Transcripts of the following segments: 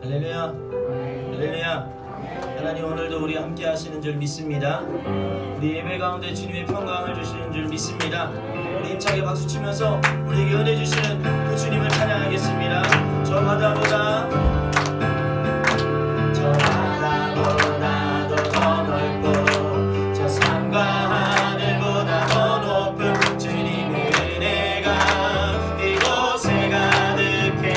할렐루야. 할렐루야. 하나님 오늘도 우리 함께 하시는 줄 믿습니다. 우리 예배 가운데 주님의 평강을 주시는 줄 믿습니다. 우리 힘차게 박수 치면서 우리에게 은혜 주시는 그 주님을 찬양하겠습니다. 저 바다보다 더 넓고 저 산과 하늘보다 더 높은 주님의 은혜가 이곳에 가득해.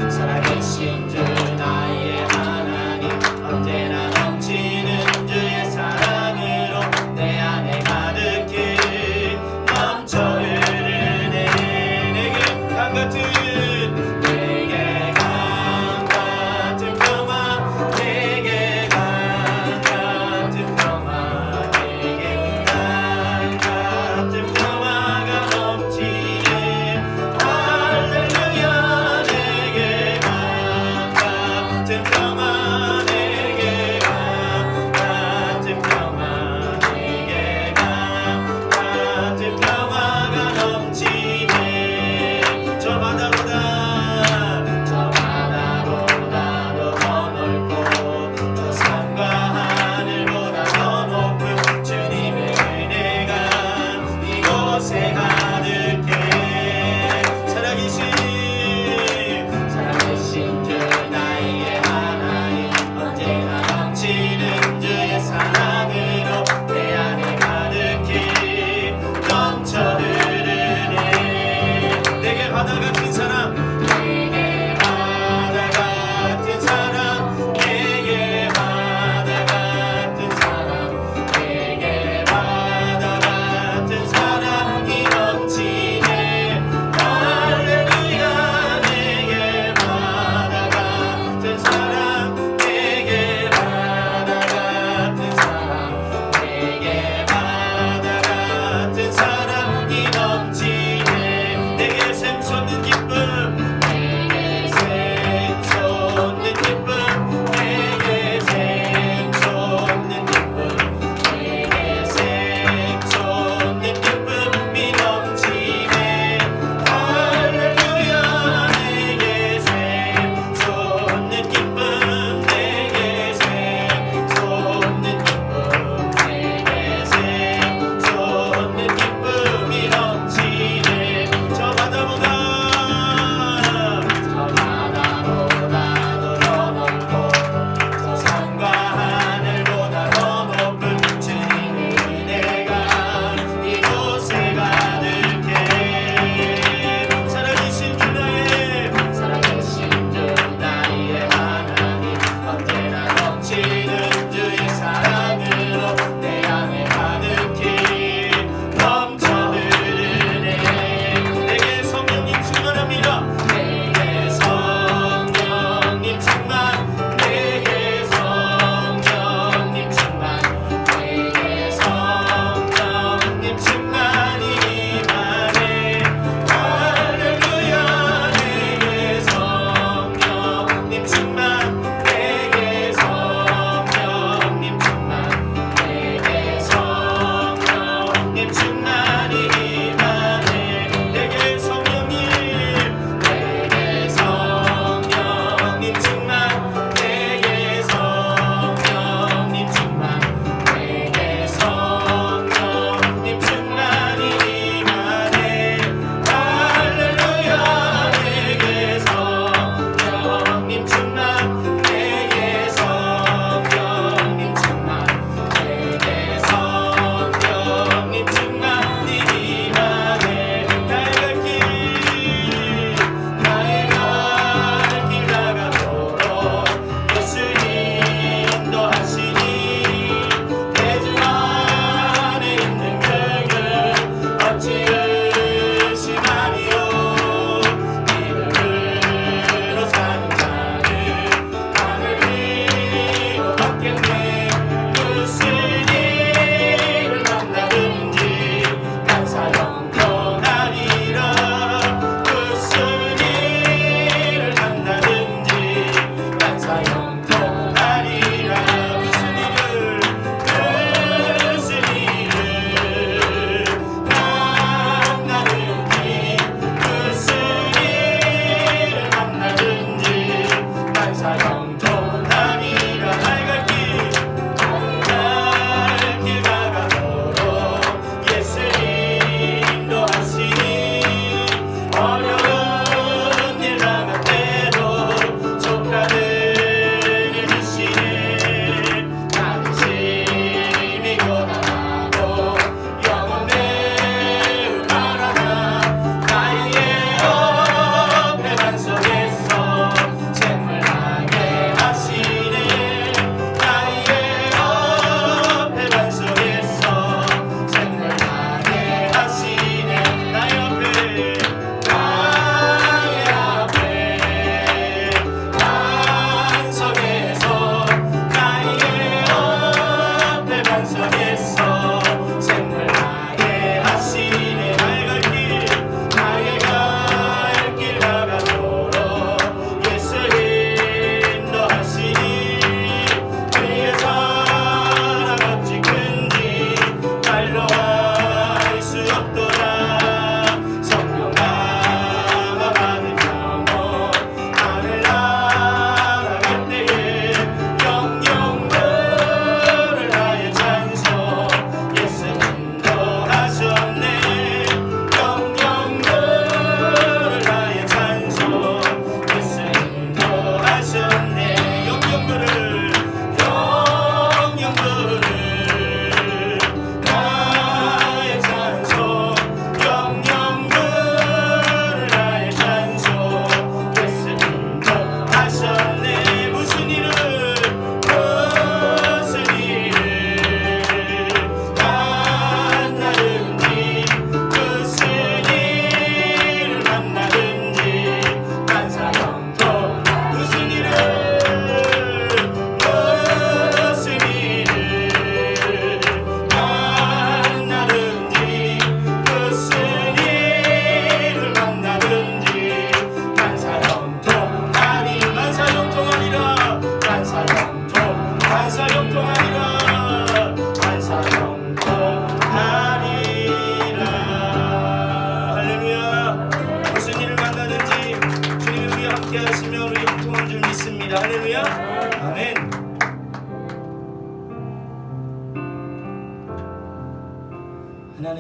살아계신 주 나의 하나님 언제나 넘치는 주의 사랑으로 내 안에 가득히 넘쳐 흐르네. 내게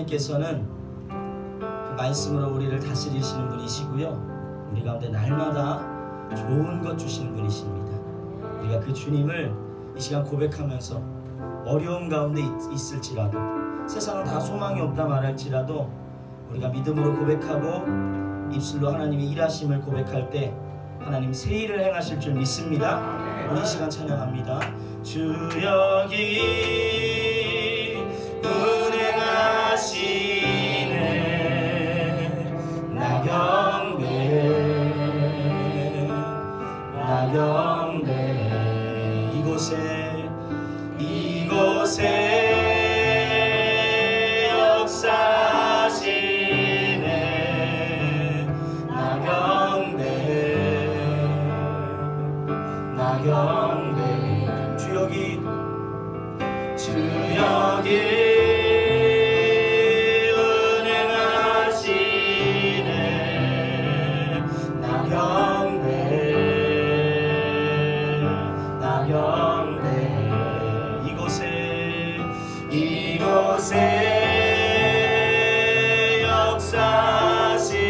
하나님께서는 그 말씀으로 우리를 다스리시는 분이시고요, 우리 가운데 날마다 좋은 것 주시는 분이십니다. 우리가 그 주님을 이 시간 고백하면서 어려움 가운데 있을지라도, 세상은 다 소망이 없다 말할지라도, 우리가 믿음으로 고백하고 입술로 하나님의 일하심을 고백할 때 하나님 새 일을 행하실 줄 믿습니다. 우리 이 시간 찬양합니다. 주 여기 운행하시네. 나 경배 이곳에 역사하시네. 나 경배 주 여기 은행하시네. 나 경배 이곳에 역사하시네.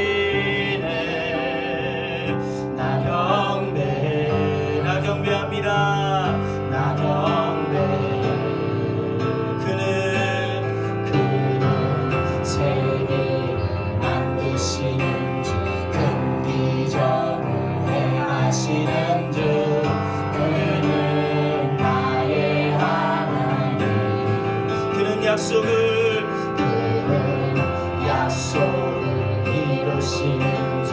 나 경배합니다. 나 경배. 그는 세계를 만드시는 주, 큰 기적을 행하시는 주, 그는 나의 하나님. 그는 약속을 이루시는 주,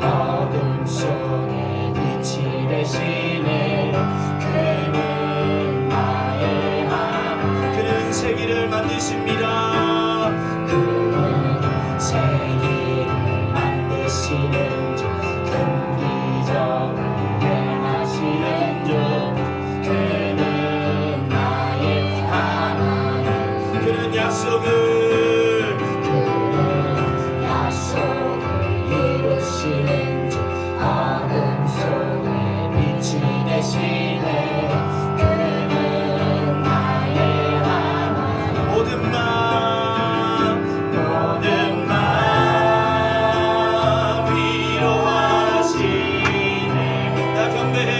어둠 속에 빛이 되시네. 그는 나의 하나님. 그는 세기를 만드십니다. 그는 세기를 만드시는 주, 큰 기적을 행하시는 주, 그는 나의 하나님. 그는 약속을 이루시는 주, 어둠 속에 빛이 되시네. 그는 나의 하나님. 모든 맘 위로하시네. 나 경배해.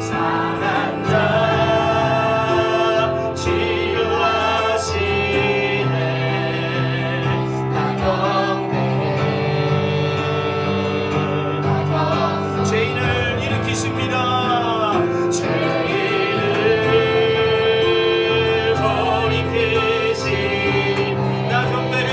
상한 자 치유하시네. 나 경배. 죄인을 일으키십니다. 죄인을 돌이키시. 나 경배해.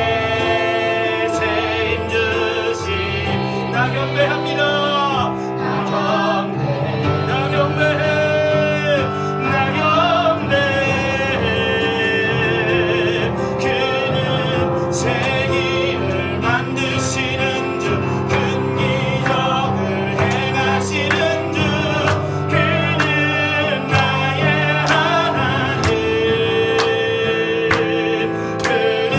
교회에 새 힘 주시. 나 경배합니다. 나 경배해. 그는 세기를 만드시는 주, 큰 기적을 행하시는 주, 그는 나의 하나님. 그는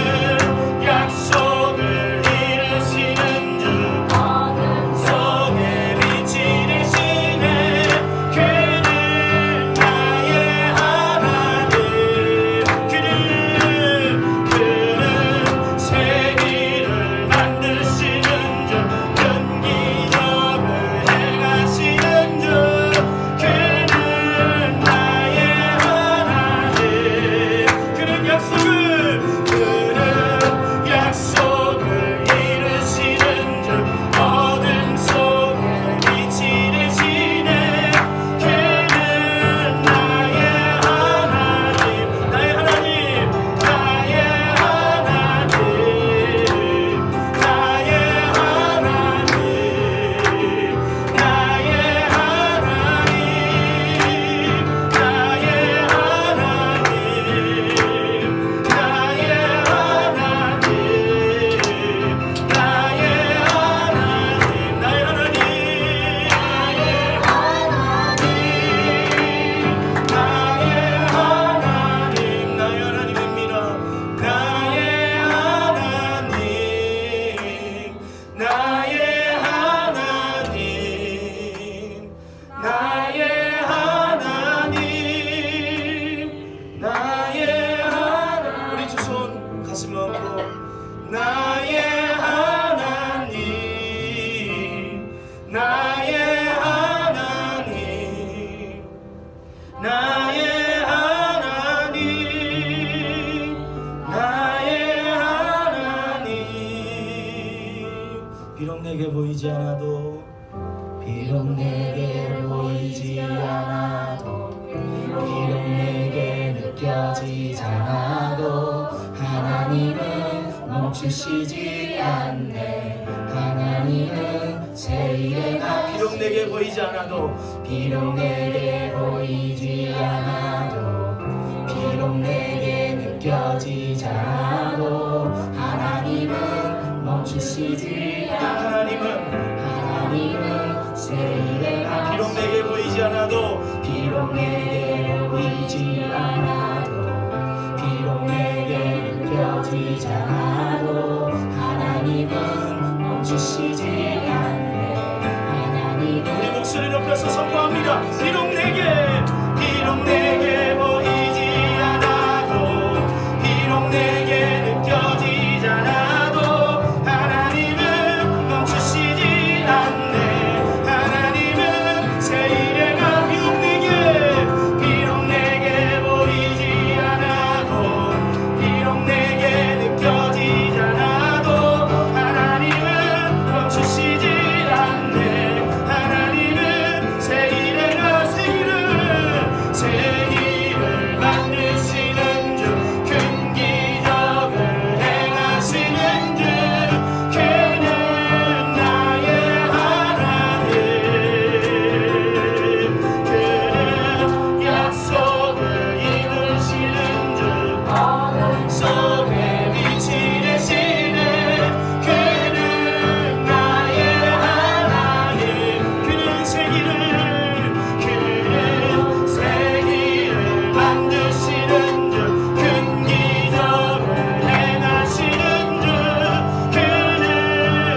약속을 이루시는 주, 어둠 속에 비록 내게 보이지 않아도 비록 내게 보이지 않아도 비록 내게 느껴지지 않아도 하나님은 멈추시지 않네. 하나님은 새 일에 비록 내게 보이지 않아도 비록 내게 보이지 않아도 비록 내게 느껴지지 않아도 하나님은 멈추시지 하나님은 새 일에 비록 내게 보이지 않아도 비록 내게 보이지 않아도 비록 내게 느껴지지 않아도 하나님은 멈추시지 않네. 하나님은 우리 목소리 높여서 선포합니다. 비록 내게 보이지 않아도 비록 내게 느껴지지 않아도 하나님은 멈추시지 않네. 하나님은 새 일에가 비록 내게 보이지 않아도 비록 내게 느껴지지 않아도 하나님은 멈추시지 않네. 하나님은 새 일에가 새 일을 만드시는 주 큰 기적을 행하시는 주 그는 나의 하나님. 그는 약속을 이루시는 주 어둠 속에 빛이 되시네. 그는 나의 하나님. 그는 새 길을 만드시는 주 큰 기적을 행하시는 주 그는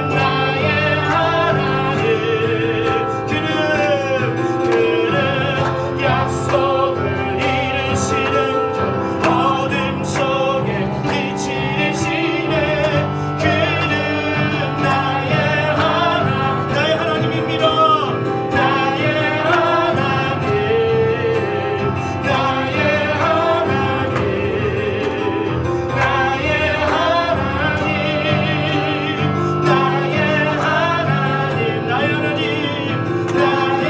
나의 하나님. 그는 약속을 이루시는 주 어둠 속에 빛이 되시네. 그는 나의 하나님입니다. 나의 하나님. 나의 하나님. 나의 하나님. 나의 하나님. 나의 하나님. 나의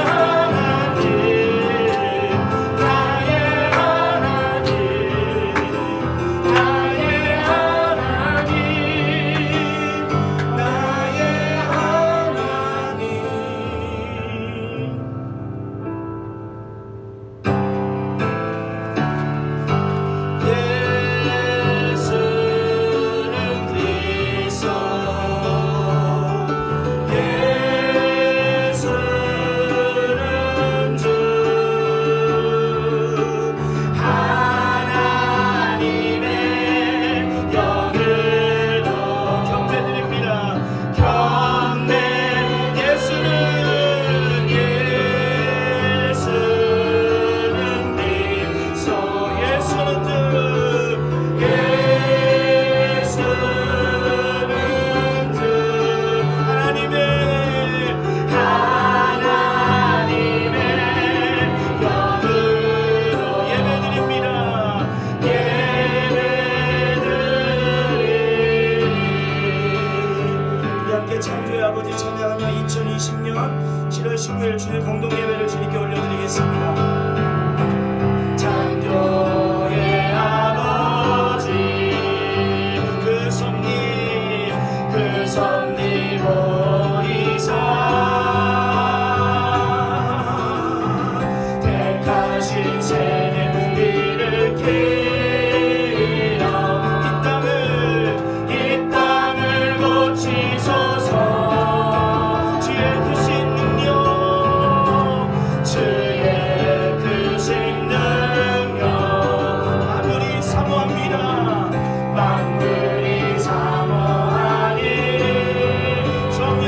하나님. 나의 하나님. 나의 하나님. 나의 하나님. 예수는 그리스도. 예수는 주. 하나님의 영으로 경배드립니다. 경배. 예수는 그리스도. 예수는 주. 예수는 주. 하나님의 영으로 예배드립니다. 우리 함께 창조의 아버지 찬양하며 2020년 7월 19일 주일 공동 예배를 주님께 올려드리겠습니다. 창조의 아버지 그 섭리 보이사 택하신 세대를 일으키려 이 땅을 고치소서. 주의 크신 능력 주의 크신 능력 만물이 사모합니다. 만물이 사모하니 저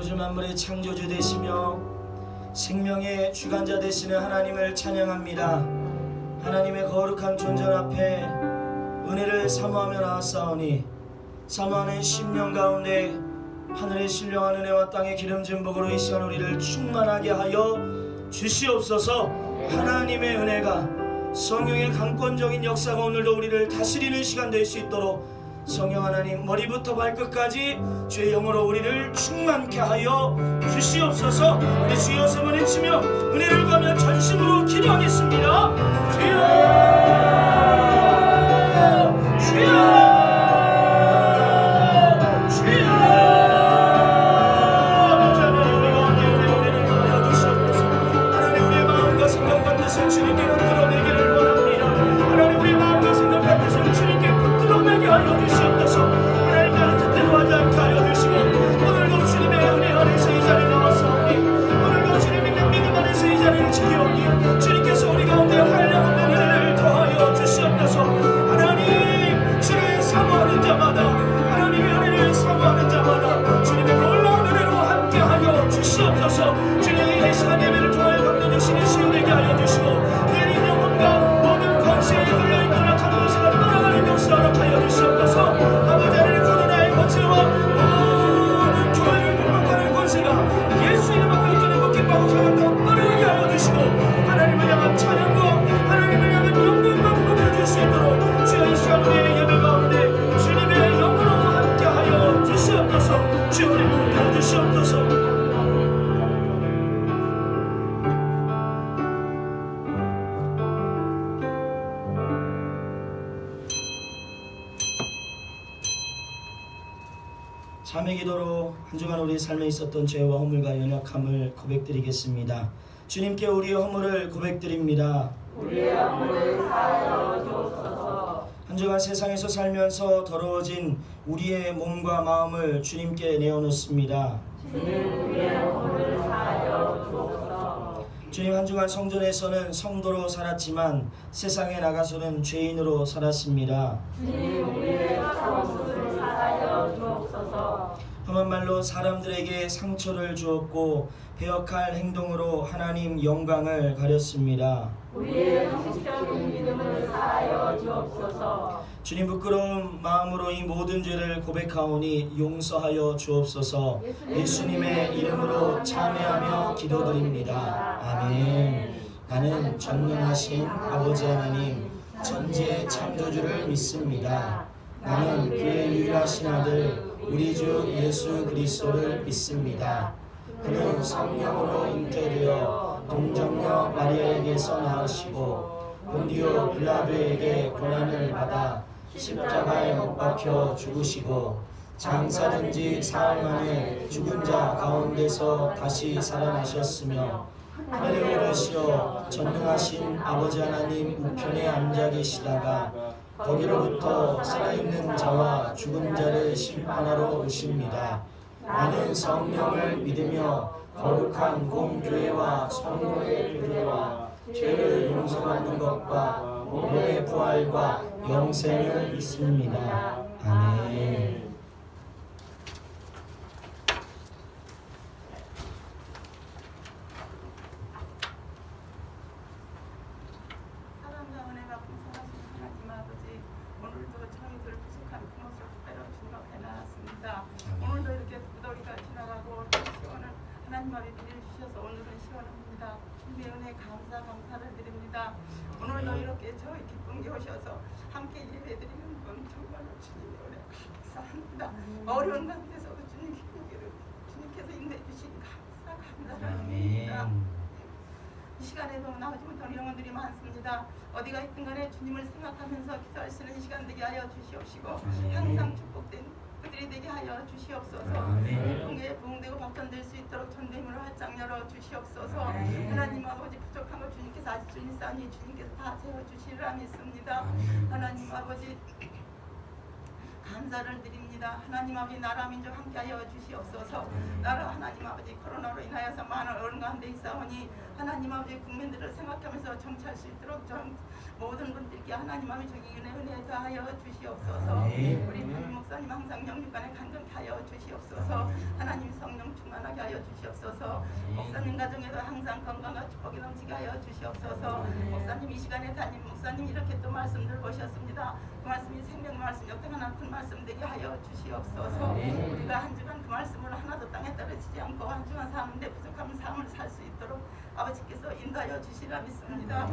우주 만물의 창조주 되시며 생명의 주관자 되시는 하나님을 찬양합니다. 하나님의 거룩한 존전 앞에 은혜를 사모하며 나왔사오니 사모하는 심령 가운데 하늘의 신령한 은혜와 땅의 기름진 복으로 이 시간 우리를 충만하게 하여 주시옵소서. 하나님의 은혜가 성령의 강권적인 역사가 오늘도 우리를 다스리는 시간 될 수 있도록 성령 하나님 머리부터 발끝까지 주의 영으로 우리를 충만케 하여 주시옵소서. 우리 주여 세 번 외치며 은혜를 구하며 전심으로 기도하겠습니다. 주여 주여 주님께 붙들어내기를 원합니다. 하나님 우리의 마음과 생각과 뜻을 주님께 붙들어내게 하여 주시옵소서. 하나님 나를 뜻대로 하지 않게 하여 주시고 오늘도 주님의 은혜 안에서 이 자리에 나왔사오니 오늘도 주님 있는 믿음 안에서 이 자리를 지키오니 주님께서 우리 가운데 한량없는 은혜를 더하여 주시옵소서. 하나님 주를 사모하는 자마다 하나님의 은혜를 사모하는 자마다 주님의 놀라운 은혜로 함께하여 주시옵소서. 주님의 이 시간 예배를 통하여 감동주시는 시온에게 하여 주시고 들린 영혼과 모든 권세에 걸려있는 악한 권세가 떠나가는 역사로 하여 주시옵소서. 아버지 하나님 코로나의 권세와 모든 교회를 공격하는 권세가 예수 이름 앞에 이전에 묶임받고 가만히 떠나가게 하여 주시고 하나님을 향한 찬양과 하나님을 향한 영광만 높여줄 수 있도록 주여 이 시간 우리의 예배 가운데 주님의 영으로 함께하여 주시옵소서. 주여 우리를 붙들어 주시옵소서. 참회 기도로 한 주간 우리 삶에 있었던 죄와 허물과 연약함을 고백드리겠습니다. 주님께 우리의 허물을 고백드립니다. 우리의 허물을 사하여 주옵소서. 한 주간 세상에서 살면서 더러워진 우리의 몸과 마음을 주님께 내어놓습니다. 주님 우리의 허물을 사하여 주옵소서. 주님 한 주간 성전에서는 성도로 살았지만 세상에 나가서는 죄인으로 살았습니다. 주님 우리의 잘못을 사하여 주옵소서. 험한 말로 사람들에게 상처를 주었고 배역할 행동으로 하나님 영광을 가렸습니다. 우리의 형식적인 믿음을 사하여 주옵소서. 주님 부끄러운 마음으로 이 모든 죄를 고백하오니 용서하여 주옵소서. 예수님의 이름으로 참회하며 기도드립니다. 아멘. 나는 전능하신 아버지 하나님 전지의 창조주를 믿습니다. 나는 그의 유일하신 아들 우리 주 예수 그리스도를 믿습니다. 그는 성령으로 잉태되어 동정녀 마리아에게서 나으시고 본디오 빌라도에게 고난을 받아 십자가에 못 박혀 죽으시고 장사된 지 사흘 만에 죽은 자 가운데서 다시 살아나셨으며 하늘에 오르시어 전능하신 아버지 하나님 우편에 앉아 계시다가 거기로부터 살아있는 자와 죽은 자를 심판하러 오십니다. 나는 성령을 믿으며 거룩한 공교회와 성도의 교제와 죄를 용서받는 것과 몸의 부활과 영생을 믿습니다. 아멘. 오늘도 이렇게 무더기가 지나가고 시원을 하나님 앞에 빌려주셔서 오늘은 시원합니다. 주님의 은혜 감사를 드립니다. 오늘도 이렇게 저희 기쁨게 오셔서 함께 예배드리는 건 정말로 주님의 은혜 감사합니다. 어려운 가운데서도 주님께서 인내해주시니 감사합니다. 이 시간에도 나오지 못하는 영혼들이 많습니다. 어디가 있든 간에 주님을 생각하면서 기도할 수 있는 시간 되게 하여 주시옵시고 항상 축복된 그들이 되게 하여 주시옵소서. 풍계에 부흥되고 발전될 수 있도록 전대문을 활짝 열어 주시옵소서. 하나님 아버지 부족한 걸 주님께서 아직 주님사니 주님께서 다 채워주시리라 믿습니다. 하나님 아버지 감사를 드립니다. 드립니다. 하나님 아버지 나라 민족 함께하여 주시옵소서. 나라 하나님 아버지 코로나로 인하여서 많은 어려움 가운데 있사오니 하나님 아버지 국민들을 생각하면서 정치할 수 있도록 모든 분들께 하나님 아버지 정의 은혜 다하여 주시옵소서. 우리 담임 목사님 항상 영육간에 간절케 하여 주시옵소서. 하나님 성령 충만하게 하여 주시옵소서. 목사님 가정에도 항상 건강과 축복이 넘치게 하여 주시옵소서. 목사님 이 시간에 담임 목사님 이렇게 또 말씀들 보셨습니다. 그 말씀이 생명 말씀 역대가 나쁜 말씀 되게 하여 주시옵소서. 우리가 한 주간 그 말씀으로 하나도 땅에 떨어지지 않고 한 주간 사는데 부족한 삶을 살 수 있도록 아버지께서 인도하여 주시라 믿습니다.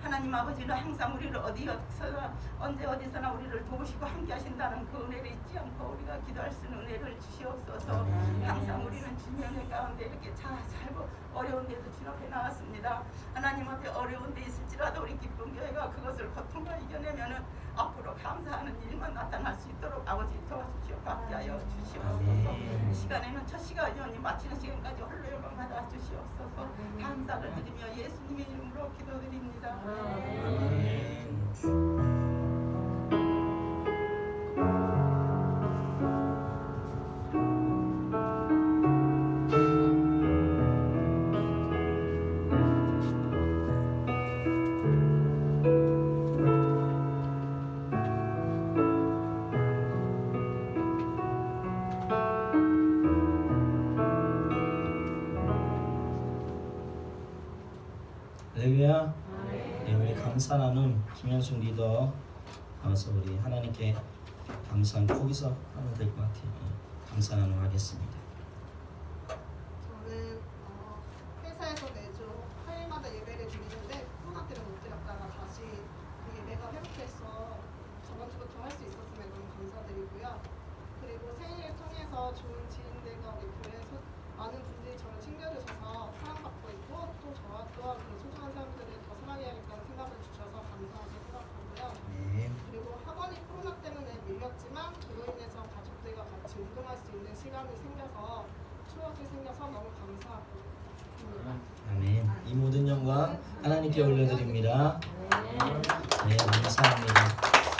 하나님 아버지는 항상 우리를 어디서나 언제 어디서나 우리를 도우시고 함께 하신다는 그 은혜를 잊지 않고 우리가 기도할 수 있는 은혜를 주시옵소서. 항상 우리는 주님의 은혜 가운데 이렇게 잘 살고 어려운 데도 주 앞에 나왔습니다. 하나님 앞에 어려운 데 있을지라도 우리 기쁜 교회가 그것을 고통과 이겨내면은 앞으로 감사하는 일만 나타날 수 있도록 아버지 도와주시오. 함께하여 주시옵소서. 이 시간에는 첫 시간이오니 마치는 시간까지 홀로 영광 받아 주시옵소서. 감사를 드리며 예수님의 이름으로 기도드립니다. 할렐루야. 우리 감사 나눔 김현숙 리더 나와서 우리 하나님께 감사한 거기서 하면 될 것 같아요. 감사 나눔 하겠습니다. 저는 회사에서 매주 화요일마다 예배를 드리는데 코로나 때문에 못 드렸다가 다시 그 예배가 회복돼서 저번 주부터 할 수 있었음에 너무 감사드리고요. 그리고 생일을 통해서 좋은 지인들과 우리 교회에서 많은 분들이 저를 챙겨주셔서 사랑받고 있고 또 저와 또한 그런 소중한 사람들을 더 사랑해야겠다는 생각을 주셔서 감사하게 생각하고요. 그리고 학원이 코로나 때문에 밀렸지만 그로 인해서 가족들과 같이 운동할 수 있는 시간이 생겨서 추억이 생겨서 너무 감사하고 아멘. 이 모든 영광 하나님께 올려드립니다. 네, 감사합니다.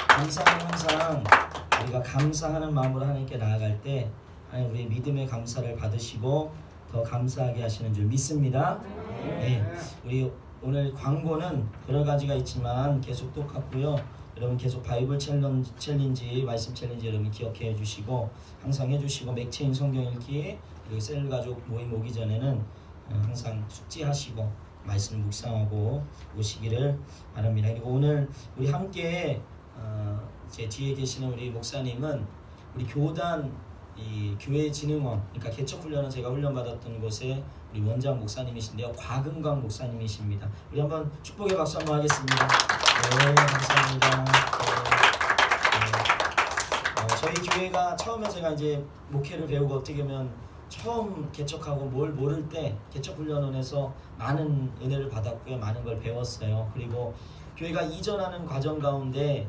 감사는 항상 우리가 감사하는 마음으로 하나님께 나아갈 때 하나님 우리의 믿음의 감사를 받으시고 더 감사하게 하시는 줄 믿습니다. 네, 우리 오늘 광고는 여러 가지가 있지만 계속 똑같고요. 여러분 계속 바이블 챌린지, 말씀 챌린지 여러분 기억해 주시고 항상 해주시고 맥체인 성경 읽기 그리고 셀 가족 모임 오기 전에는 항상 숙지하시고 말씀 묵상하고 오시기를 바랍니다. 그리고 오늘 우리 함께 제 뒤에 계시는 우리 목사님은 우리 교단 이 교회 진흥원 그러니까 개척 훈련은 제가 훈련받았던 곳에 우리 원장 목사님이신데요. 곽은광 목사님이십니다. 우리 한번 축복의 박수 한번 하겠습니다. 네, 감사합니다. 저희 교회가 처음에 제가 이제 목회를 배우고 어떻게 보면 처음 개척하고 뭘 모를 때 개척 훈련원에서 많은 은혜를 받았고요. 많은 걸 배웠어요. 그리고 교회가 이전하는 과정 가운데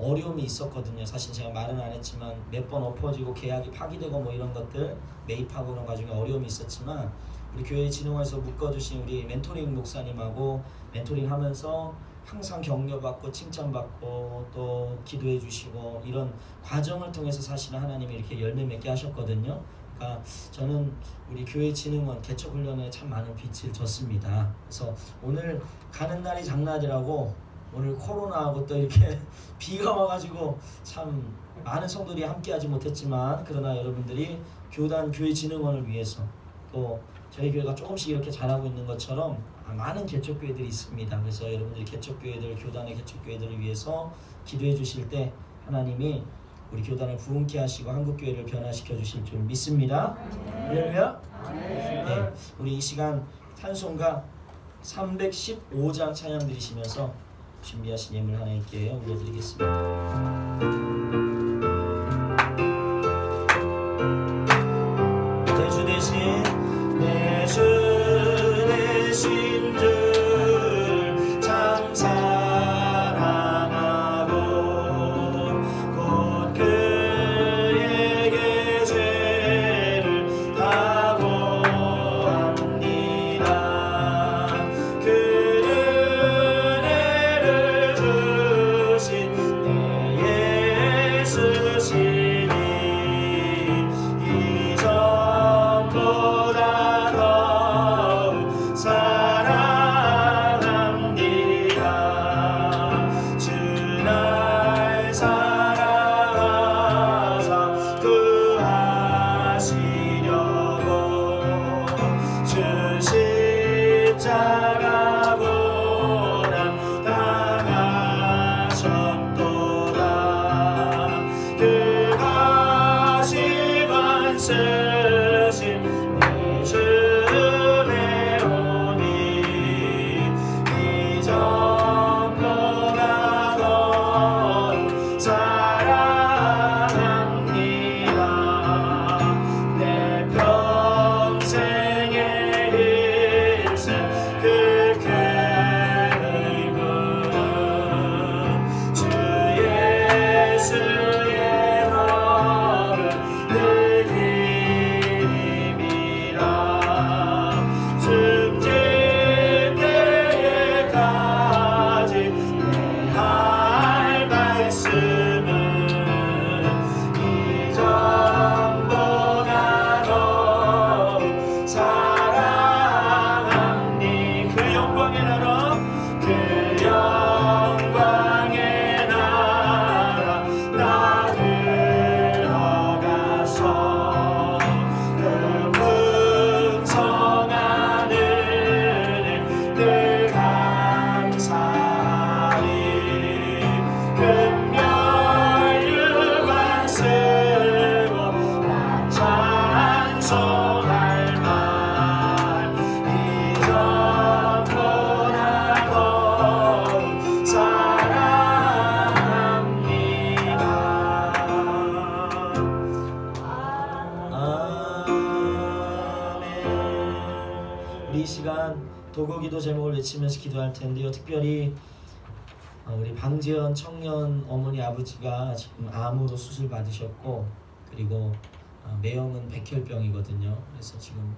어려움이 있었거든요. 사실 제가 말은 안 했지만 몇 번 엎어지고 계약이 파기되고 뭐 이런 것들 매입하고 그런 과정에 어려움이 있었지만 우리 교회 진흥원에서 묶어주신 우리 멘토링 목사님하고 멘토링 하면서 항상 격려받고 칭찬받고 또 기도해 주시고 이런 과정을 통해서 사실은 하나님이 이렇게 열매 맺게 하셨거든요. 그러니까 저는 우리 교회 진흥원 개척 훈련에 참 많은 빛을 줬습니다. 그래서 오늘 가는 날이 장날이라고 오늘 코로나하고 또 이렇게 비가 와가지고 참 많은 성도들이 함께하지 못했지만 그러나 여러분들이 교단 교회 진흥원을 위해서 또 저희 교회가 조금씩 이렇게 잘하고 있는 것처럼 많은 개척교회들이 있습니다. 그래서 여러분들이 개척교회들 교단의 개척교회들을 위해서 기도해 주실 때 하나님이 우리 교단을 부흥케 하시고 한국교회를 변화시켜 주실 줄 믿습니다. 할렐루야. 네, 우리 이 시간 찬송가 315장 찬양 드리시면서 준비하신 예물 하나님께 올려드리겠습니다. 대주 대신 줄 참 사랑하고 곧 그에게 죄를 다고 합니다. 그는 은혜를 주신 내 하셨도다. 그가 시간 쓰신 믿음의 온이 이전보다 더 사랑합니다. 내 평생의 인생 그 큰 의무는 주 예수의 너를 늘 힘입니다. 숨질 때에까지 내 할 말씀은 이전보다 더욱 사랑합니. 그 영광의 나라, 그 영광의 나라 나 들어가서 그 풍성한 은혜 늘 감사히 금별 유관 쓰고 나 찬송할 말 이전보다 더욱 사랑합니다. 아멘. 우리 이 시간 도곡기도 제목을 외치면서 기도할 텐데요. 특별히 우리 방재현 청년 어머니 아버지가 지금 암으로 수술 받으셨고, 그리고 매형은 백혈병이거든요. 그래서 지금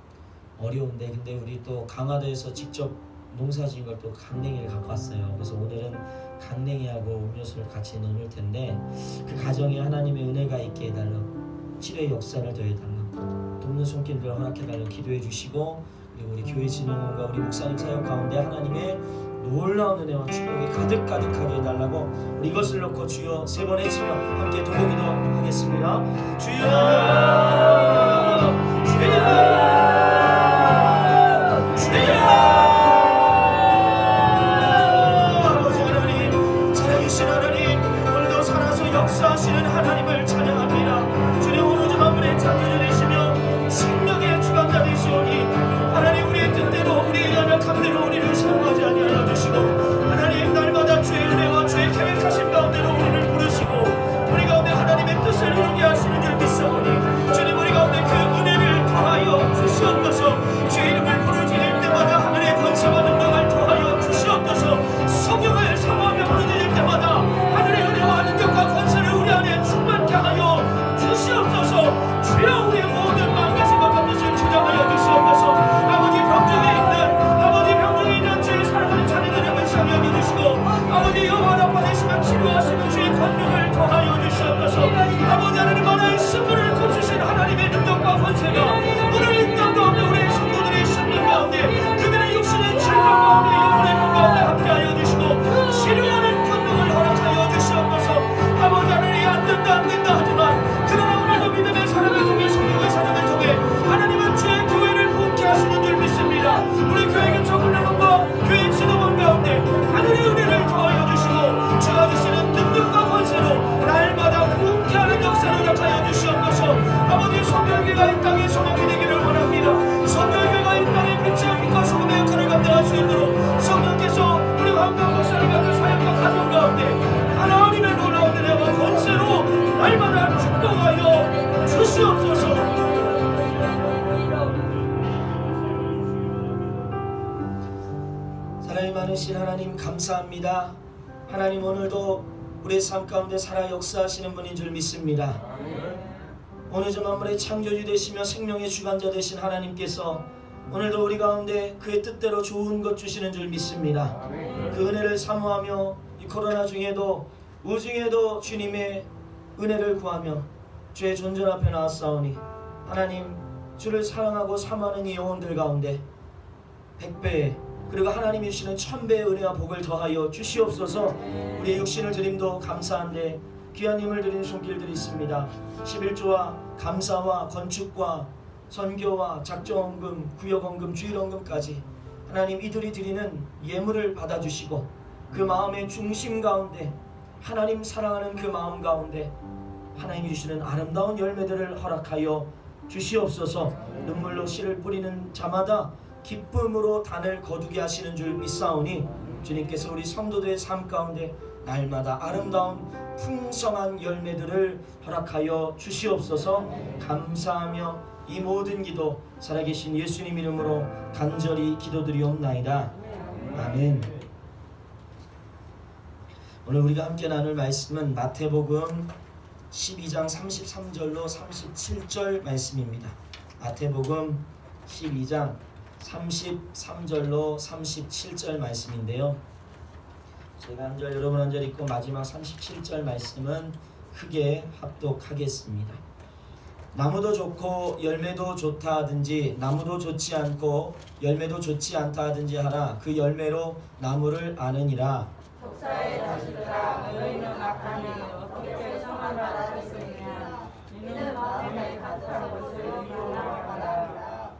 어려운데, 근데 우리 또 강화도에서 직접 농사지은 걸 또 강냉이를 갖고 왔어요. 그래서 오늘은 강냉이하고 음료수를 같이 나눌 텐데, 그 가정에 하나님의 은혜가 있게 해달라고, 치료의 역사를 더해달라고, 돕는 손길들을 허락해달라고 기도해 주시고, 그리고 우리 교회 진흥원과 우리 목사님 사역 가운데 하나님의 놀라운 은혜와 축복이 가득가득하게 해달라고, 우리 이것을 놓고 주여 세 번 외치며 함께 도곡기도 하겠습니다. 주여, 주여, 주여. 아버지 하나님, 살아계신 하나님, 오늘도 살아서 역사하시는 하나님을 찬양합니다. 주님, 오로지 만물의 창조주 되시며 생명의 주관자 되시오니 하나님, 우리의 뜻대로 우리의 연약함대로 우리를 사용하지 아니하여 주시고, 하나님 날마다 주의 은혜와 주의 계획하신 가운데로 우리를 부르시고 우리 가운데 하나님의 뜻을 이루게 하시는 줄 믿사오니, 주님 우리 가운데 그 은혜를 더하여 주시옵소서. 주의 이름을 부르짖을 때마다 하늘의 권세와 능력을 더하여 주시옵소서. 성령을 사모하며 부르짖을 때마다 하늘의 은혜와 능력과 권세를 우리 안에 충만케 하여 주시옵소서. 주여, 우리의 모든 마음의 생각과 뜻을 주장하여 주시옵소서. 아버지 병중에 있는 주의 사랑하는 자녀들을 사랑해 주시고, 아버지 영원 아빠 되시면 치료하시는 주의 권능을 더하여 주시옵소서. 아버지 하나님, 만화의 승부를 고치신 하나님의 능력과 권세가 오늘 이 땅 가운데 우리의 성도들의 생명 가운데, 그들의 육신의 질병 가운데, 영혼의 병 가운데 함께하여 주시고 치료하는 권능을 허락하여 주시옵소서. 아버지 하나님, 안 된다 하지만 그러나 오늘도 믿음의 사람을 통해 성령의 사람을 통해 하나님은 주의 교회를 부흥케 하시는 줄 믿습니다. 우리 교회 교청훈련원과 교회 지도원 가운데 하늘의 은혜를 더하여 주시고 주가 주시는 능력과 권세로 날마다 부흥케 하는 역사를 허락하여 주시옵소서. 아버지, 성결교회가 이 땅의 소망이 되기를 원합니다. 성결교회가 이 땅의 빛의 빛과 소금의 역할을 감당할 수 있도록 성령께서 우리 황교안 목사님과 그 사역과 가정 가운데 하나님의 놀라운 은혜와 권세로 날마다 축복하여 주시옵소서. 사랑이 많으신 하나님, 감사합니다. 하나님, 오늘도 우리의 삶 가운데 살아 역사하시는 분인 줄 믿습니다. 오늘 저 만물의 창조주 되시며 생명의 주관자 되신 하나님께서 오늘도 우리 가운데 그의 뜻대로 좋은 것 주시는 줄 믿습니다. 그 은혜를 사모하며 이 코로나 중에도 우중에도 주님의 은혜를 구하며 주의 존전 앞에 나왔사오니, 하나님, 주를 사랑하고 사모하는 이 영혼들 가운데 100배의 그리고 하나님이 주시는 1000배의 은혜와 복을 더하여 주시옵소서. 우리의 육신을 드림도 감사한데 귀한 힘을 드리는 손길들이 있습니다. 11조와 감사와 건축과 선교와 작정헌금, 구역헌금, 주일헌금까지 하나님, 이들이 드리는 예물을 받아주시고 그 마음의 중심 가운데 하나님 사랑하는 그 마음 가운데 하나님이 주시는 아름다운 열매들을 허락하여 주시옵소서. 눈물로 씨를 뿌리는 자마다 기쁨으로 단을 거두게 하시는 줄 믿사오니 주님께서 우리 성도들의 삶 가운데 날마다 아름다운 풍성한 열매들을 허락하여 주시옵소서. 감사하며 이 모든 기도 살아계신 예수님 이름으로 간절히 기도드리옵나이다. 아멘. 오늘 우리가 함께 나눌 말씀은 마태복음 12장 33절로 37절 말씀입니다. 마태복음 12장 33절로 37절 말씀인데요. 제가 한 절 여러분 한 절 읽고 마지막 37절 말씀은 크게 합독하겠습니다. 나무도 좋고 열매도 좋다 하든지 나무도 좋지 않고 열매도 좋지 않다 하든지 하라. 그 열매로 나무를 아느니라. 독사의 자식들아 너희는 악하니 어떻게 성한 받았으느냐. 너희는 마음에 가득한 것을 이용하라.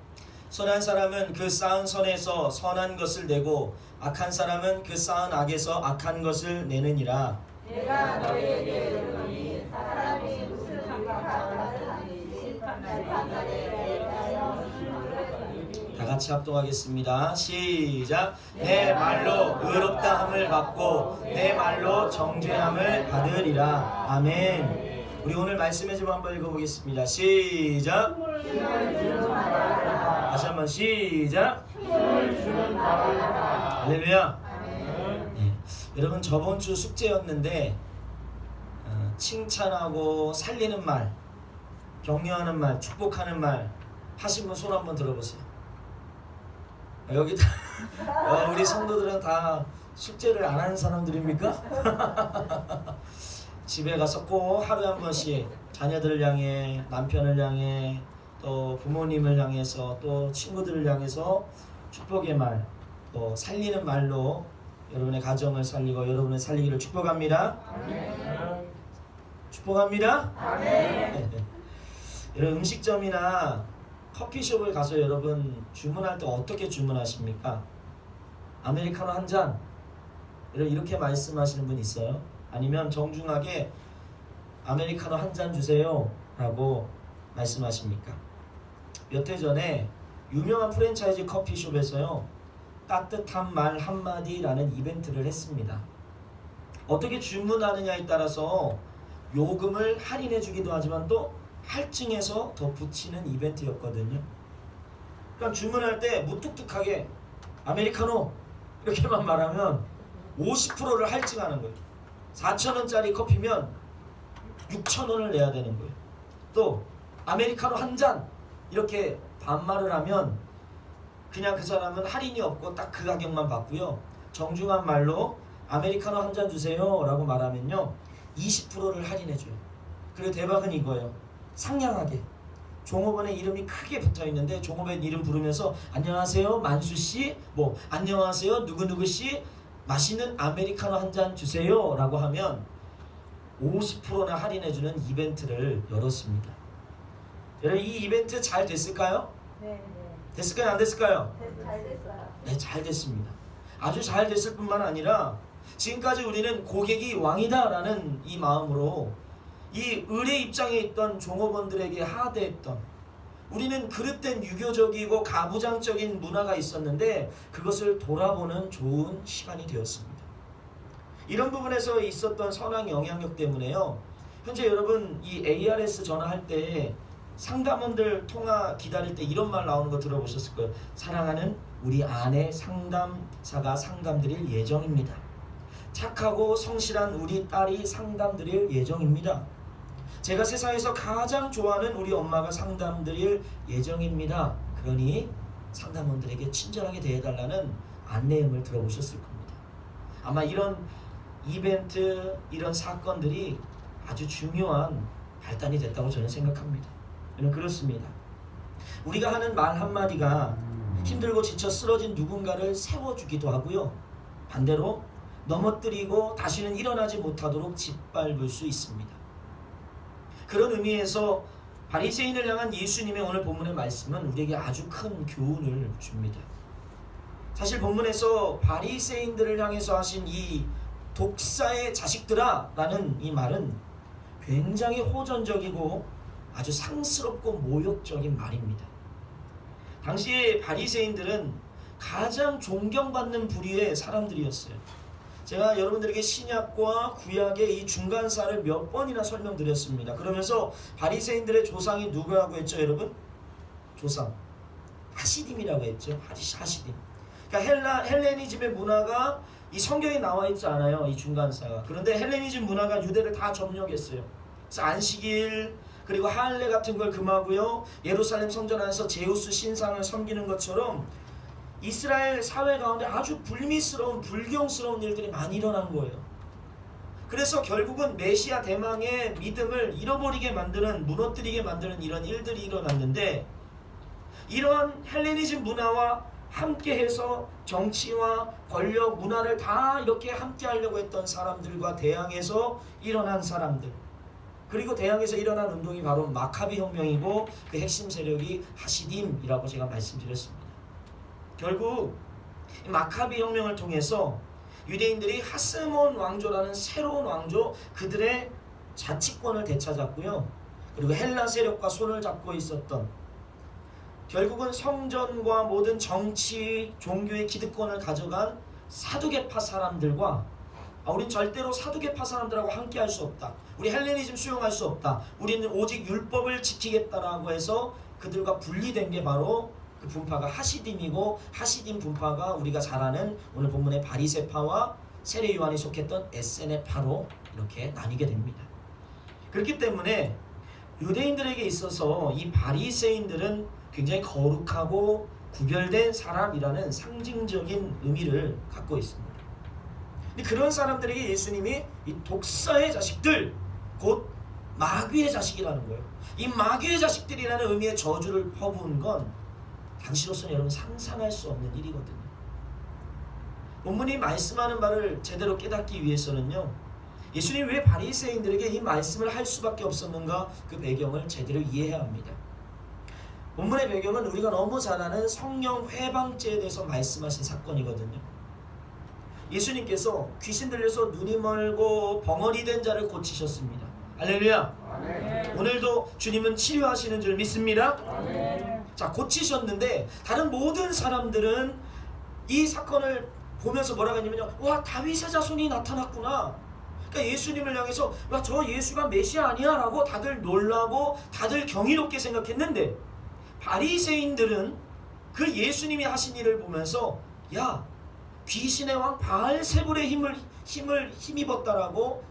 선한 사람은 그 쌓은 선에서 선한 것을 내고 악한 사람은 그 쌓은 악에서 악한 것을 내느니라. 내가 너희에게 이르노니 사람이 무슨 생각하든지 심판날에 대하여 다 같이 합동하겠습니다. 시작. 내 말로 의롭다함을 받고 내 말로 정죄함을 받으리라. 아멘. 우리 오늘 말씀의 좀 한번 읽어보겠습니다. 시작. 다시 한번 시작. 할렐루야. 네. 여러분 저번 주 숙제였는데 칭찬하고 살리는 말, 격려하는 말, 축복하는 말 하신 분 손 한번 들어보세요. 여기 다 우리 성도들은 다 숙제를 안 하는 사람들입니까? 집에 가서 꼭 하루에 한 번씩 자녀들을 향해, 남편을 향해, 또 부모님을 향해서, 또 친구들을 향해서 축복의 말, 또 살리는 말로 여러분의 가정을 살리고 여러분을 살리기를 축복합니다. 아멘. 축복합니다. 아멘. 여러분 음식점이나 커피숍을 가서 여러분 주문할 때 어떻게 주문하십니까? 아메리카노 한 잔, 여러분 이렇게 말씀하시는 분 있어요? 아니면 정중하게 아메리카노 한 잔 주세요 라고 말씀하십니까? 몇 해 전에 유명한 프랜차이즈 커피숍에서요 따뜻한 말 한마디라는 이벤트를 했습니다. 어떻게 주문하느냐에 따라서 요금을 할인해 주기도 하지만 또 할증해서 더 붙이는 이벤트였거든요. 그러니까 주문할 때 무뚝뚝하게 아메리카노 이렇게만 말하면 50%를 할증하는 거예요. 4,000원짜리 커피면 6,000원을 내야 되는 거예요. 또 아메리카노 한 잔 이렇게 반말을 하면 그냥 그 사람은 할인이 없고 딱 그 가격만 받고요. 정중한 말로 아메리카노 한 잔 주세요 라고 말하면요 20%를 할인해줘요. 그리고 대박은 이거예요. 상냥하게 종업원의 이름이 크게 붙어있는데 종업원 이름 부르면서 안녕하세요 만수씨, 뭐 안녕하세요 누구누구씨, 맛있는 아메리카노 한 잔 주세요 라고 하면 50%나 할인해주는 이벤트를 열었습니다. 여러분 이 이벤트 잘 됐을까요? 네. 됐을까요? 안 됐을까요? 잘 됐어요. 네, 잘 됐습니다. 아주 잘 됐을 뿐만 아니라 지금까지 우리는 고객이 왕이다 라는 이 마음으로 이 을의 입장에 있던 종업원들에게 하대했던, 우리는 그릇된 유교적이고 가부장적인 문화가 있었는데 그것을 돌아보는 좋은 시간이 되었습니다. 이런 부분에서 있었던 선한 영향력 때문에요 현재 여러분 이 ARS 전화할 때 상담원들 통화 기다릴 때 이런 말 나오는 거 들어보셨을 거예요. 사랑하는 우리 아내 상담사가 상담드릴 예정입니다. 착하고 성실한 우리 딸이 상담드릴 예정입니다. 제가 세상에서 가장 좋아하는 우리 엄마가 상담드릴 예정입니다. 그러니 상담원들에게 친절하게 대해달라는 안내음을 들어보셨을 겁니다. 아마 이런 이벤트, 이런 사건들이 아주 중요한 발단이 됐다고 저는 생각합니다. 저는 그렇습니다. 우리가 하는 말 한마디가 힘들고 지쳐 쓰러진 누군가를 세워주기도 하고요. 반대로 넘어뜨리고 다시는 일어나지 못하도록 짓밟을 수 있습니다. 그런 의미에서 바리새인을 향한 예수님의 오늘 본문의 말씀은 우리에게 아주 큰 교훈을 줍니다. 사실 본문에서 바리새인들을 향해서 하신 이 독사의 자식들아 라는 이 말은 굉장히 호전적이고 아주 상스럽고 모욕적인 말입니다. 당시 바리새인들은 가장 존경받는 부류의 사람들이었어요. 제가 여러분들에게 신약과 구약의 이 중간사를 몇 번이나 설명드렸습니다. 그러면서 바리새인들의 조상이 누구라고 했죠, 여러분? 조상 하시딤이라고 했죠. 하시딤. 그러니까 헬레니즘의 문화가 이 성경에 나와 있지 않아요, 이 중간사가. 그런데 헬레니즘 문화가 유대를 다 점령했어요. 그래서 안식일 그리고 할례 같은 걸 금하고요, 예루살렘 성전 안에서 제우스 신상을 섬기는 것처럼 이스라엘 사회 가운데 아주 불미스러운 불경스러운 일들이 많이 일어난 거예요. 그래서 결국은 메시아 대망의 믿음을 잃어버리게 만드는, 무너뜨리게 만드는 이런 일들이 일어났는데, 이러한 헬레니즘 문화와 함께해서 정치와 권력, 문화를 다 이렇게 함께 하려고 했던 사람들과 대항해서 일어난 사람들, 그리고 대항해서 일어난 운동이 바로 마카비 혁명이고, 그 핵심 세력이 하시딤이라고 제가 말씀드렸습니다. 결국 마카비 혁명을 통해서 유대인들이 하스몬 왕조라는 새로운 왕조, 그들의 자치권을 되찾았고요. 그리고 헬라 세력과 손을 잡고 있었던, 결국은 성전과 모든 정치, 종교의 기득권을 가져간 사두개파 사람들과, 우린 절대로 사두개파 사람들하고 함께 할 수 없다, 우리 헬레니즘 수용할 수 없다, 우리는 오직 율법을 지키겠다라고 해서 그들과 분리된 게 바로 그 분파가 하시딤이고, 하시딤 분파가 우리가 잘 아는 오늘 본문의 바리새파와 세례 요한이 속했던 에세네파로 이렇게 나뉘게 됩니다. 그렇기 때문에 유대인들에게 있어서 이 바리새인들은 굉장히 거룩하고 구별된 사람이라는 상징적인 의미를 갖고 있습니다. 근데 그런 사람들에게 예수님이 이 독사의 자식들, 곧 마귀의 자식이라는 거예요. 이 마귀의 자식들이라는 의미의 저주를 퍼부은 건 당시로서는 여러분 상상할 수 없는 일이거든요. 본문이 말씀하는 바를 제대로 깨닫기 위해서는요, 예수님이 왜 바리새인들에게 이 말씀을 할 수밖에 없었는가, 그 배경을 제대로 이해해야 합니다. 본문의 배경은 우리가 너무 잘 아는 성령 회방죄에 대해서 말씀하신 사건이거든요. 예수님께서 귀신 들려서 눈이 멀고 벙어리 된 자를 고치셨습니다. 할렐루야. 아멘. 오늘도 주님은 치료하시는 줄 믿습니다. 아멘. 자, 고치셨는데 다른 모든 사람들은 이 사건을 보면서 뭐라고 했냐면요, 와, 다윗의 자손이 나타났구나. 그러니까 예수님을 향해서 와, 저 예수가 메시아 아니야 라고 다들 놀라고 다들 경이롭게 생각했는데, 바리새인들은 그 예수님이 하신 일을 보면서 야, 귀신의 왕 바알세불의 힘입었다라고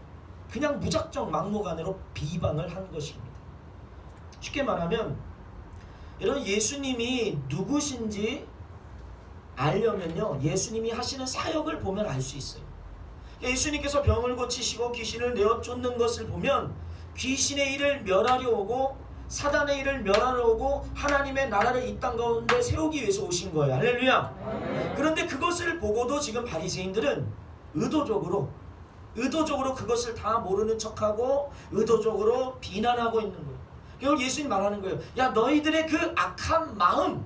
그냥 무작정 막무가내로 비방을 한 것입니다. 쉽게 말하면 여러분, 예수님이 누구신지 알려면요, 예수님이 하시는 사역을 보면 알 수 있어요. 예수님께서 병을 고치시고 귀신을 내어 쫓는 것을 보면 귀신의 일을 멸하려 오고 사단의 일을 멸하려 오고 하나님의 나라를 이 땅 가운데 세우기 위해서 오신 거예요. 할렐루야. 그런데 그것을 보고도 지금 바리새인들은 의도적으로 그것을 다 모르는 척하고 의도적으로 비난하고 있는 거예요. 결국 예수님 말하는 거예요. 야, 너희들의 그 악한 마음,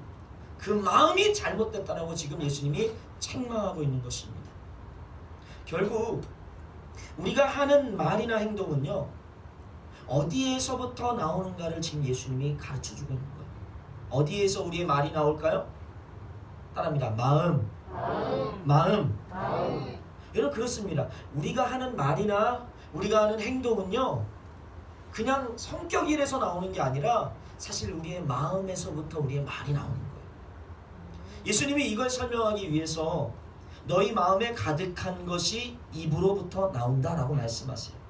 그 마음이 잘못됐다라고 지금 예수님이 책망하고 있는 것입니다. 결국 우리가 하는 말이나 행동은요, 어디에서부터 나오는가를 지금 예수님이 가르쳐주고 있는 거예요. 어디에서 우리의 말이 나올까요? 따라합니다. 마음. 여러분, 그렇습니다. 우리가 하는 말이나 우리가 하는 행동은요, 그냥 성격이라서 나오는 게 아니라 사실 우리의 마음에서부터 우리의 말이 나오는 거예요. 예수님이 이걸 설명하기 위해서 너희 마음에 가득한 것이 입으로부터 나온다라고 말씀하세요.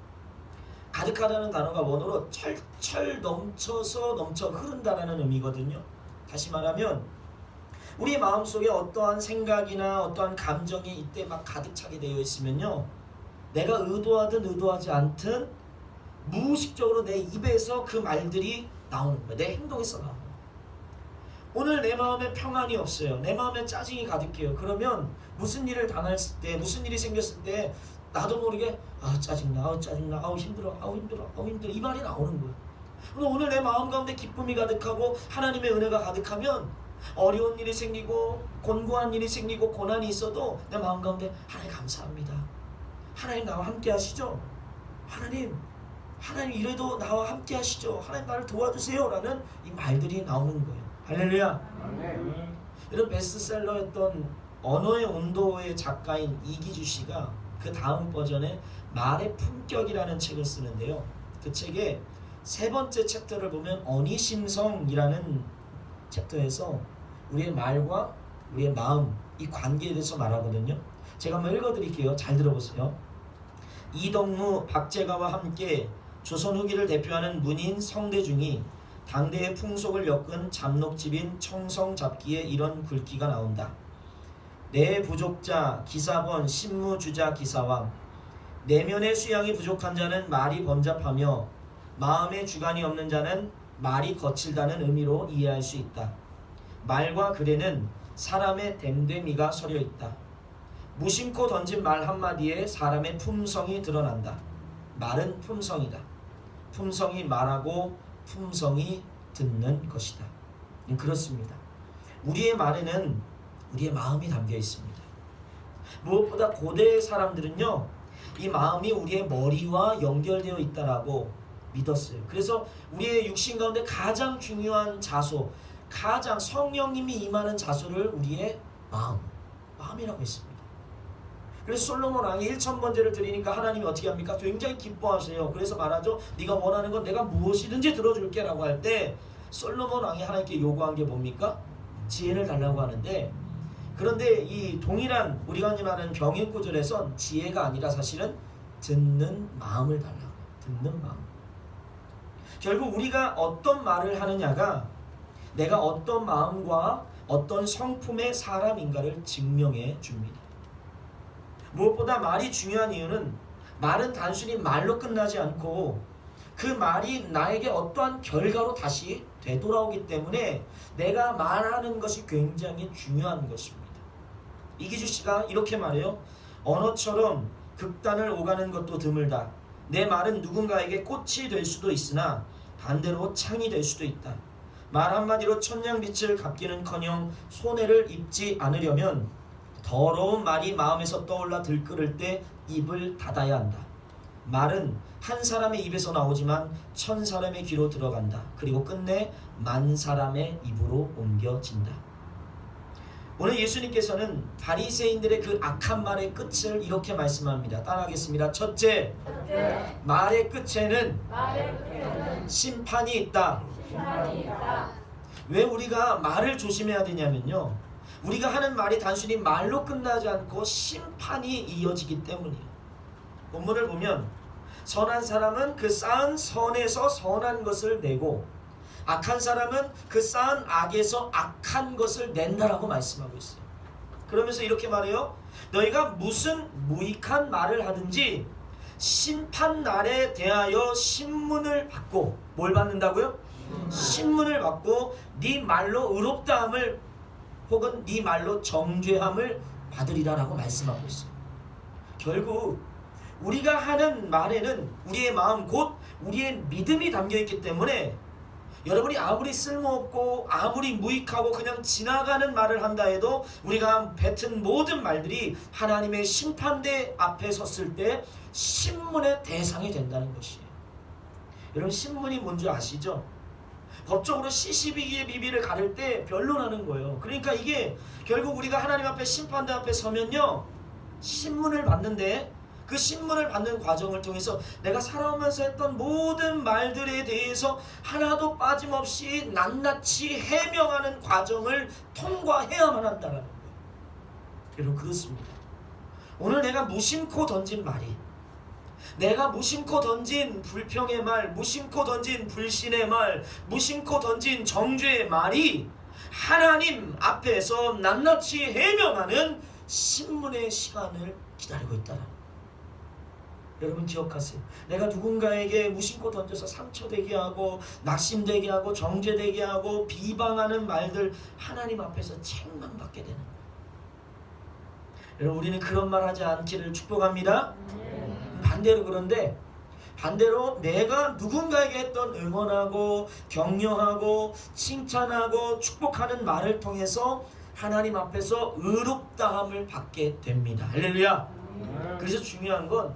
가득하다는 단어가 원어로 철철 넘쳐 흐른다라는 의미거든요. 다시 말하면 우리 마음속에 어떠한 생각이나 어떠한 감정이 이때 막 가득 차게 되어 있으면요, 내가 의도하든 의도하지 않든 무의식적으로 내 입에서 그 말들이 나오는 거예요. 내 행동에서 나오는 거예요. 오늘 내 마음에 평안이 없어요. 내 마음에 짜증이 가득해요. 그러면 무슨 일을 당했을 때, 무슨 일이 생겼을 때 나도 모르게 짜증나, 힘들어, 이 말이 나오는 거예요. 오늘 내 마음 가운데 기쁨이 가득하고 하나님의 은혜가 가득하면 어려운 일이 생기고 곤고한 일이 생기고 고난이 있어도 내 마음 가운데 하나님 감사합니다. 하나님 나와 함께 하시죠? 하나님 이래도 나와 함께 하시죠? 하나님 나를 도와주세요 라는 이 말들이 나오는 거예요. 할렐루야. 이런 베스트셀러였던 언어의 온도의 작가인 이기주 씨가 그 다음 버전에 말의 품격이라는 책을 쓰는데요. 그 책의 세 번째 챕터를 보면 어니심성이라는 챕터에서 우리의 말과 우리의 마음, 이 관계에 대해서 말하거든요. 제가 한번 읽어드릴게요. 잘 들어보세요. 이덕무, 박재가와 함께 조선 후기를 대표하는 문인 성대중이 당대의 풍속을 엮은 잡록집인 청성잡기에 이런 글귀가 나온다. 내 부족자, 기사번, 신무주자, 기사왕. 내면의 수양이 부족한 자는 말이 번잡하며 마음의 주관이 없는 자는 말이 거칠다는 의미로 이해할 수 있다. 말과 글에는 사람의 됨됨이가 서려 있다. 무심코 던진 말 한마디에 사람의 품성이 드러난다. 말은 품성이다. 품성이 말하고 품성이 듣는 것이다. 그렇습니다. 우리의 말에는 우리의 마음이 담겨 있습니다. 무엇보다 고대 사람들은요, 이 마음이 우리의 머리와 연결되어 있다라고 믿었어요. 그래서 우리의 육신 가운데 가장 중요한 자소, 가장 성령님이 임하는 자소를 우리의 마음이라고 했습니다. 그래서 솔로몬 왕이 1000번제를 드리니까 하나님이 어떻게 합니까? 굉장히 기뻐하세요. 그래서 말하죠. 네가 원하는 건 내가 무엇이든지 들어줄게 라고 할 때 솔로몬 왕이 하나님께 요구한 게 뭡니까? 지혜를 달라고 하는데, 그런데 이 동일한 우리가 말하는 병행구절에선 지혜가 아니라 사실은 듣는 마음을 달라고 해요. 듣는 마음. 결국 우리가 어떤 말을 하느냐가 내가 어떤 마음과 어떤 성품의 사람인가를 증명해 줍니다. 무엇보다 말이 중요한 이유는 말은 단순히 말로 끝나지 않고 그 말이 나에게 어떠한 결과로 다시 되돌아오기 때문에 내가 말하는 것이 굉장히 중요한 것입니다. 이기주 씨가 이렇게 말해요. 언어처럼 극단을 오가는 것도 드물다. 내 말은 누군가에게 꽃이 될 수도 있으나 반대로 창이 될 수도 있다. 말 한마디로 천냥빛을 갚기는커녕 손해를 입지 않으려면 더러운 말이 마음에서 떠올라 들끓을 때 입을 닫아야 한다. 말은 한 사람의 입에서 나오지만 1000사람의 귀로 들어간다. 그리고 끝내 10,000사람의 입으로 옮겨진다. 오늘 예수님께서는 바리새인들의 그 악한 말의 끝을 이렇게 말씀합니다. 따라하겠습니다. 첫째, 말의 끝에는 심판이 있다. 왜 우리가 말을 조심해야 되냐면요, 우리가 하는 말이 단순히 말로 끝나지 않고 심판이 이어지기 때문이에요. 본문을 보면 선한 사람은 그 쌓은 선에서 선한 것을 내고 악한 사람은 그 쌓은 악에서 악한 것을 낸다라고 말씀하고 있어요. 그러면서 이렇게 말해요. 너희가 무슨 무익한 말을 하든지 심판날에 대하여 신문을 받고, 뭘 받는다고요? 신문을 받고 네 말로 의롭다함을 혹은 네 말로 정죄함을 받으리라라고 말씀하고 있어요. 결국 우리가 하는 말에는 우리의 마음 곧 우리의 믿음이 담겨있기 때문에 여러분이 아무리 쓸모없고 아무리 무익하고 그냥 지나가는 말을 한다 해도 우리가 뱉은 모든 말들이 하나님의 심판대 앞에 섰을 때 신문의 대상이 된다는 것이에요. 여러분, 신문이 뭔지 아시죠? 법적으로 시시비기의 비비를 가릴 때 변론하는 거예요. 그러니까 이게 결국 우리가 하나님 앞에 심판대 앞에 서면요, 신문을 받는데 그 신문을 받는 과정을 통해서 내가 살아오면서 했던 모든 말들에 대해서 하나도 빠짐없이 낱낱이 해명하는 과정을 통과해야만 한다는 거예요. 여러분, 그렇습니다. 오늘 내가 무심코 던진 말이, 내가 무심코 던진 불평의 말, 무심코 던진 불신의 말, 무심코 던진 정죄의 말이 하나님 앞에서 낱낱이 해명하는 신문의 시간을 기다리고 있다는 거예요. 여러분 기억하세요. 내가 누군가에게 무심코 던져서 상처되게 하고 낙심되게 하고 정죄되게 하고 비방하는 말들 하나님 앞에서 책만 받게 되는 거예요. 여러분, 우리는 그런 말 하지 않기를 축복합니다. 그런데 반대로 내가 누군가에게 했던 응원하고 격려하고 칭찬하고 축복하는 말을 통해서 하나님 앞에서 의롭다함을 받게 됩니다. 할렐루야. 그래서 중요한 건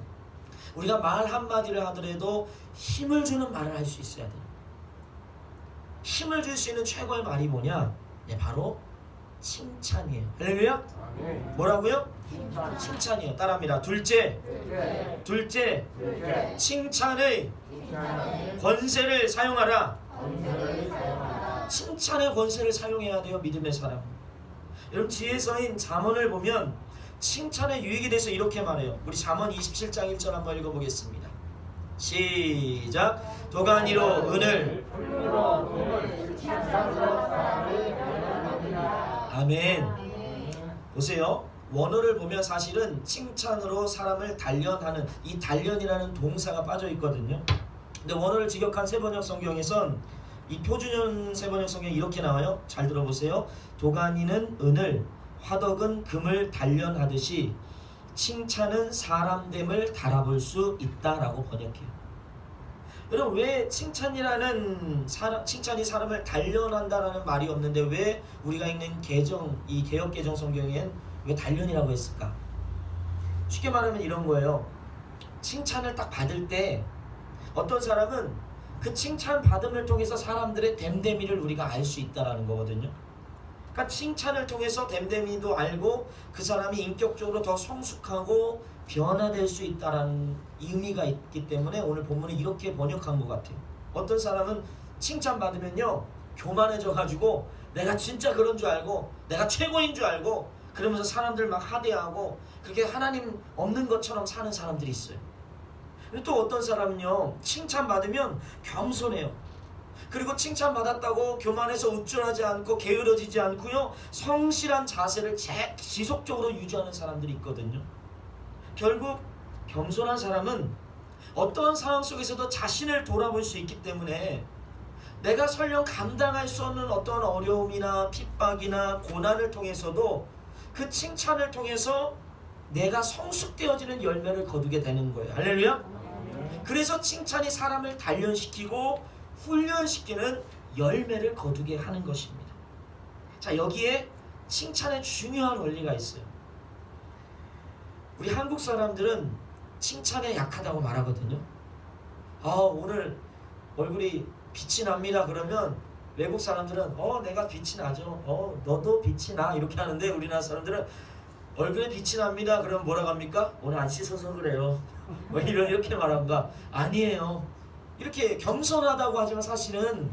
우리가 말 한마디를 하더라도 힘을 주는 말을 할 수 있어야 돼요. 힘을 줄 수 있는 최고의 말이 뭐냐? 네, 바로 칭찬이에요. 할렐루야? 뭐라고요? 칭찬이에요. 따라합니다. 둘째, 칭찬의 권세를 사용하라. 칭찬의 권세를 사용해야 돼요. 믿음의 사람. 여러분 지혜서인 잠언을 보면 칭찬의 유익에 대해서 이렇게 말해요. 우리 잠언 27장 1절 한번 읽어보겠습니다. 시작. 도가니로 은을 아멘. 보세요. 원어를 보면 사실은 칭찬으로 사람을 단련하는 이 단련이라는 동사가 빠져 있거든요. 근데 원어를 직역한 세번역 성경에선 이 표준형 세번역 성경이 이렇게 나와요. 잘 들어보세요. 도가니는 은을, 화덕은 금을 단련하듯이 칭찬은 사람됨을 달아볼 수 있다라고 번역해요. 여러분 왜 칭찬이 사람을 단련한다라는 말이 없는데 왜 우리가 읽는 이 개역 개정 성경엔 왜 단련이라고 했을까? 쉽게 말하면 이런 거예요. 칭찬을 딱 받을 때 어떤 사람은 그 칭찬 받음을 통해서 사람들의 됨됨이를 우리가 알 수 있다라는 거거든요. 그러니까 칭찬을 통해서 됨됨이도 알고 그 사람이 인격적으로 더 성숙하고 변화될 수 있다라는 의미가 있기 때문에 오늘 본문을 이렇게 번역한 것 같아요. 어떤 사람은 칭찬받으면요 교만해져 가지고 내가 진짜 그런 줄 알고 내가 최고인 줄 알고 그러면서 사람들 막 하대하고 그렇게 하나님 없는 것처럼 사는 사람들이 있어요. 또 어떤 사람은요 칭찬받으면 겸손해요. 그리고 칭찬받았다고 교만해서 우쭐하지 않고 게으러지지 않고요 성실한 자세를 지속적으로 유지하는 사람들이 있거든요. 결국 겸손한 사람은 어떠한 상황 속에서도 자신을 돌아볼 수 있기 때문에 내가 설령 감당할 수 없는 어떤 어려움이나 핍박이나 고난을 통해서도 그 칭찬을 통해서 내가 성숙되어지는 열매를 거두게 되는 거예요. 할렐루야? 그래서 칭찬이 사람을 단련시키고 훈련시키는 열매를 거두게 하는 것입니다. 자, 여기에 칭찬에 중요한 원리가 있어요. 우리 한국 사람들은 칭찬에 약하다고 말하거든요. 오늘 얼굴이 빛이 납니다. 그러면 외국 사람들은 내가 빛이 나죠. 너도 빛이 나. 이렇게 하는데 우리나라 사람들은 얼굴에 빛이 납니다. 그러면 뭐라고 합니까? 오늘 안 씻어서 그래요. 뭐 이렇게 말합니다. 아니에요. 이렇게 겸손하다고 하지만 사실은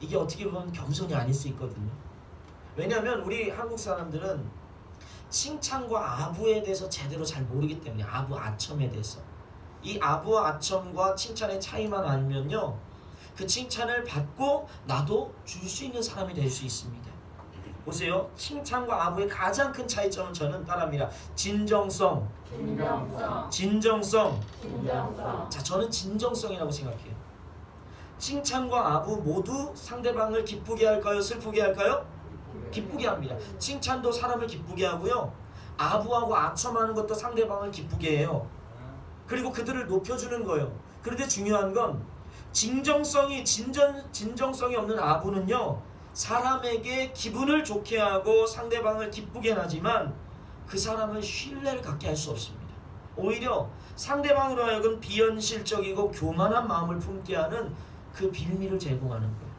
이게 어떻게 보면 겸손이 아닐 수 있거든요. 왜냐하면 우리 한국 사람들은 칭찬과 아부에 대해서 제대로 잘 모르기 때문에 아부 아첨에 대해서 이 아부와 아첨과 칭찬의 차이만 알면요 그 칭찬을 받고 나도 줄 수 있는 사람이 될 수 있습니다. 보세요. 칭찬과 아부의 가장 큰 차이점은 저는 따라합니다. 진정성. 자, 저는 진정성이라고 생각해요. 칭찬과 아부 모두 상대방을 기쁘게 할까요? 슬프게 할까요? 기쁘게 합니다. 칭찬도 사람을 기쁘게 하고요. 아부하고 아첨하는 것도 상대방을 기쁘게 해요. 그리고 그들을 높여주는 거예요. 그런데 중요한 건 진정성이 없는 아부는요. 사람에게 기분을 좋게 하고 상대방을 기쁘게 하지만 그 사람은 신뢰를 갖게 할 수 없습니다. 오히려 상대방으로 하여금 비현실적이고 교만한 마음을 품게 하는 그 빌미를 제공하는 거예요.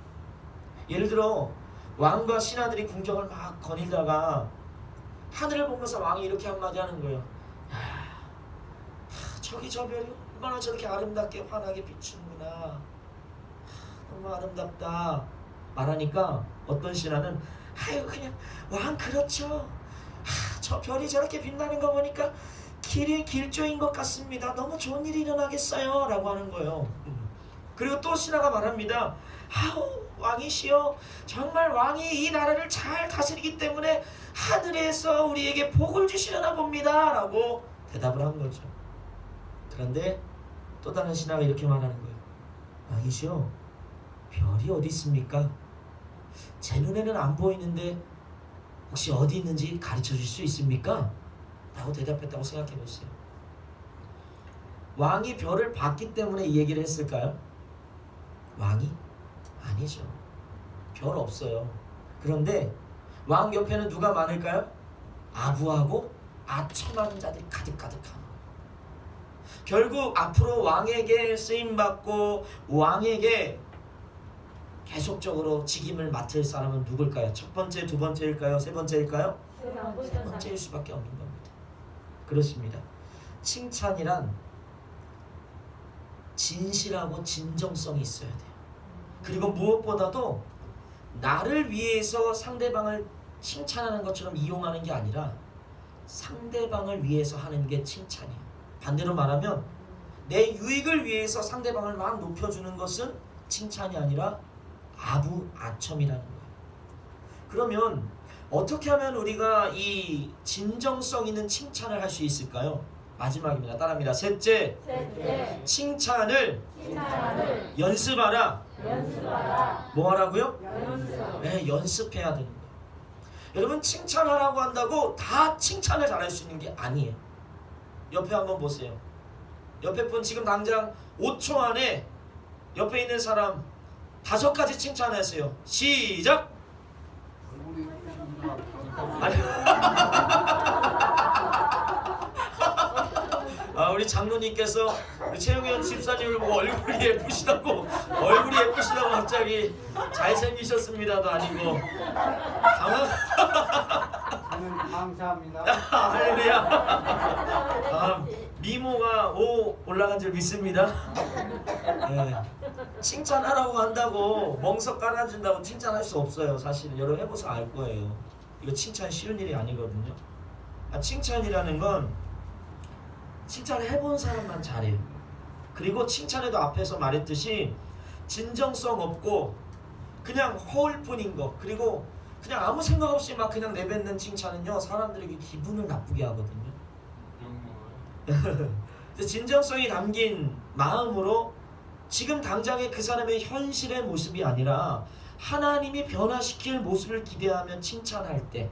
예를 들어 왕과 신하들이 궁정을 막 거닐다가 하늘을 보면서 왕이 이렇게 한마디 하는 거예요. 저기 저 별이 얼마나 저렇게 아름답게 환하게 비추는구나. 너무 아름답다. 말하니까 어떤 신하는 아유 그냥 왕 그렇죠. 저 별이 저렇게 빛나는 거 보니까 길이 길조인 것 같습니다. 너무 좋은 일이 일어나겠어요. 라고 하는 거예요. 그리고 또 신하가 말합니다. 아우 왕이시여 정말 왕이 이 나라를 잘 다스리기 때문에 하늘에서 우리에게 복을 주시려나 봅니다. 라고 대답을 한 거죠. 그런데 또 다른 신하가 이렇게 말하는 거예요. 왕이시여 별이 어디 있습니까? 제 눈에는 안 보이는데 혹시 어디 있는지 가르쳐 줄 수 있습니까? 라고 대답했다고 생각해 보세요. 왕이 별을 봤기 때문에 이 얘기를 했을까요? 왕이? 아니죠. 별 없어요. 그런데 왕 옆에는 누가 많을까요? 아부하고 아첨하는 자들이 가득가득한. 결국 앞으로 왕에게 쓰임받고 왕에게 계속적으로 직임을 맡을 사람은 누굴까요? 첫 번째, 두 번째일까요? 세 번째일까요? 세 번째일 수밖에 없는 겁니다. 그렇습니다. 칭찬이란 진실하고 진정성이 있어야 돼요. 그리고 무엇보다도 나를 위해서 상대방을 칭찬하는 것처럼 이용하는 게 아니라 상대방을 위해서 하는 게 칭찬이에요. 반대로 말하면 내 유익을 위해서 상대방을 막 높여주는 것은 칭찬이 아니라 아첨이라는 거예요. 그러면 어떻게 하면 우리가 이 진정성 있는 칭찬을 할 수 있을까요? 마지막입니다. 따라합니다. 셋째, 칭찬을 연습하라. 뭐 하라고요? 네, 연습해야 되는 거예요. 여러분, 칭찬하라고 한다고 다 칭찬을 잘할 수 있는 게 아니에요. 옆에 한번 보세요. 옆에 분 지금 당장 5초 안에 옆에 있는 사람 5가지 칭찬하세요. 시작! 아니, 우리 장로님께서 우리 최영현 집사님을 보고 얼굴이 예쁘시다고 갑자기 잘생기셨습니다도 아니고 저는 감사합니다. 할렐루야. 미모가 올라간 줄 믿습니다. 네. 칭찬하라고 한다고 멍석 깔아준다고 칭찬할 수 없어요. 사실은 여러분 해보서 알 거예요. 이거 칭찬 쉬운 일이 아니거든요. 칭찬이라는 건 칭찬을 해본 사람만 잘해요. 그리고 칭찬에도 앞에서 말했듯이 진정성 없고 그냥 허울뿐인 거, 그리고 그냥 아무 생각 없이 막 그냥 내뱉는 칭찬은요, 사람들에게 기분을 나쁘게 하거든요. 진정성이 담긴 마음으로 지금 당장의 그 사람의 현실의 모습이 아니라 하나님이 변화시킬 모습을 기대하며 칭찬할 때,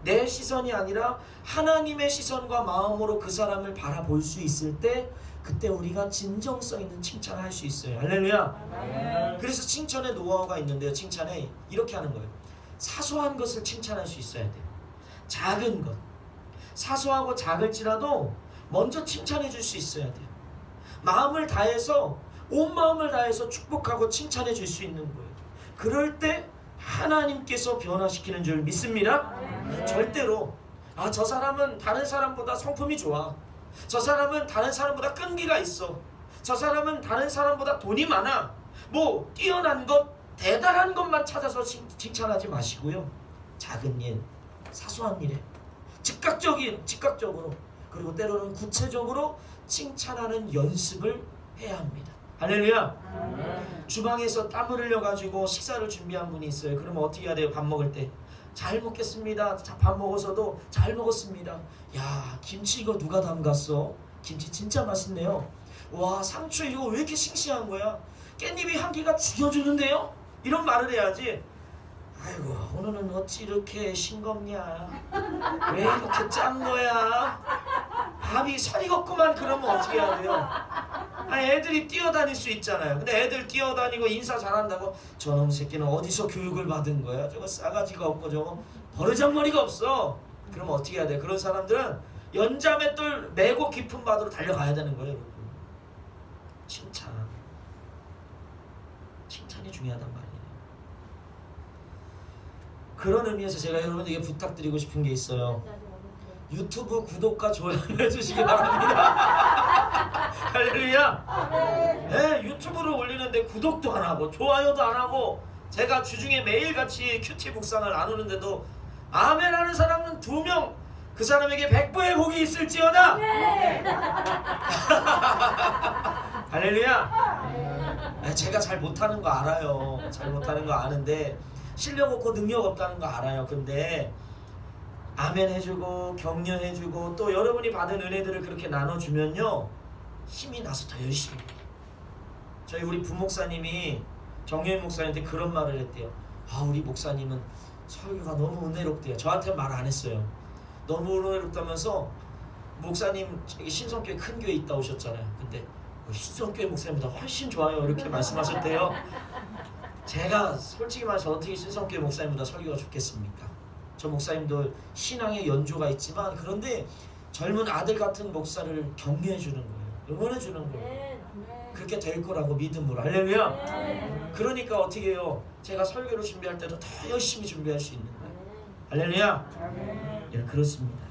내 시선이 아니라 하나님의 시선과 마음으로 그 사람을 바라볼 수 있을 때, 그때 우리가 진정성 있는 칭찬을 할 수 있어요. 할렐루야. 그래서 칭찬의 노하우가 있는데요. 칭찬에 이렇게 하는 거예요. 사소한 것을 칭찬할 수 있어야 돼요. 작은 것, 사소하고 작을지라도 먼저 칭찬해 줄 수 있어야 돼요. 마음을 다해서, 온 마음을 다해서 축복하고 칭찬해 줄 수 있는 거예요. 그럴 때 하나님께서 변화시키는 줄 믿습니다. 절대로 저 사람은 다른 사람보다 성품이 좋아, 저 사람은 다른 사람보다 끈기가 있어, 저 사람은 다른 사람보다 돈이 많아, 뭐 뛰어난 것, 대단한 것만 찾아서 칭찬하지 마시고요. 작은 일, 사소한 일에 즉각적으로, 그리고 때로는 구체적으로 칭찬하는 연습을 해야 합니다. 할렐루야. 주방에서 땀 흘려가지고 식사를 준비한 분이 있어요. 그러면 어떻게 해야 돼요? 밥 먹을 때 잘 먹겠습니다. 밥 먹어서도 잘 먹었습니다. 야, 김치 이거 누가 담갔어? 김치 진짜 맛있네요. 와, 상추 이거 왜 이렇게 싱싱한 거야? 깻잎이 향기가 죽여주는데요? 이런 말을 해야지. 아이고, 오늘은 어찌 이렇게 싱겁냐? 왜 이렇게 짠 거야? 밥이 설익었구만. 그러면 어떻게 해야 돼요? 애들이 뛰어다닐 수 있잖아요. 근데 애들 뛰어다니고 인사 잘한다고 저놈 새끼는 어디서 교육을 받은 거야? 저거 싸가지가 없고 저거 버르장머리가 없어. 그러면 어떻게 해야 돼? 그런 사람들은 연자맷돌 메고 깊은 바다로 달려가야 되는 거예요. 칭찬이 중요하단 말이에요. 그런 의미에서 제가 여러분들에게 부탁드리고 싶은 게 있어요. 유튜브 구독과 좋아요 해주시기 바랍니다. 할렐루야. 네, 유튜브를 올리는데 구독도 안 하고 좋아요도 안 하고, 제가 주중에 매일같이 큐티 묵상을 나누는데도 아멘 하는 사람은 2명, 그 사람에게 100배의 복이 있을지어다. 할렐루야. 제가 잘 못하는 거 알아요. 잘 못하는 거 아는데, 실력 없고 능력 없다는 거 알아요. 근데 아멘 해주고 격려해주고 또 여러분이 받은 은혜들을 그렇게 나눠주면요, 힘이 나서 더 열심히 해요. 저희 우리 부목사님이 정효인 목사님한테 그런 말을 했대요. 우리 목사님은 설교가 너무 은혜롭대요. 저한테 말 안 했어요. 너무 은혜롭다면서, 목사님 신성교회 큰 교회 있다 오셨잖아요. 근데 신성교회 목사님보다 훨씬 좋아요, 이렇게 말씀하셨대요. 제가 솔직히 말해서 어떻게 신성교회 목사님보다 설교가 좋겠습니까? 저 목사님도 신앙의 연조가 있지만 그런데 젊은 아들 같은 목사를 격려해 주는 거예요. 응원해 주는 거예요. 그렇게 될 거라고 믿음으로. 할렐루야. 그러니까 어떻게 해요? 제가 설교를 준비할 때도 더 열심히 준비할 수 있는 거예요. 할렐루야. 예, 그렇습니다.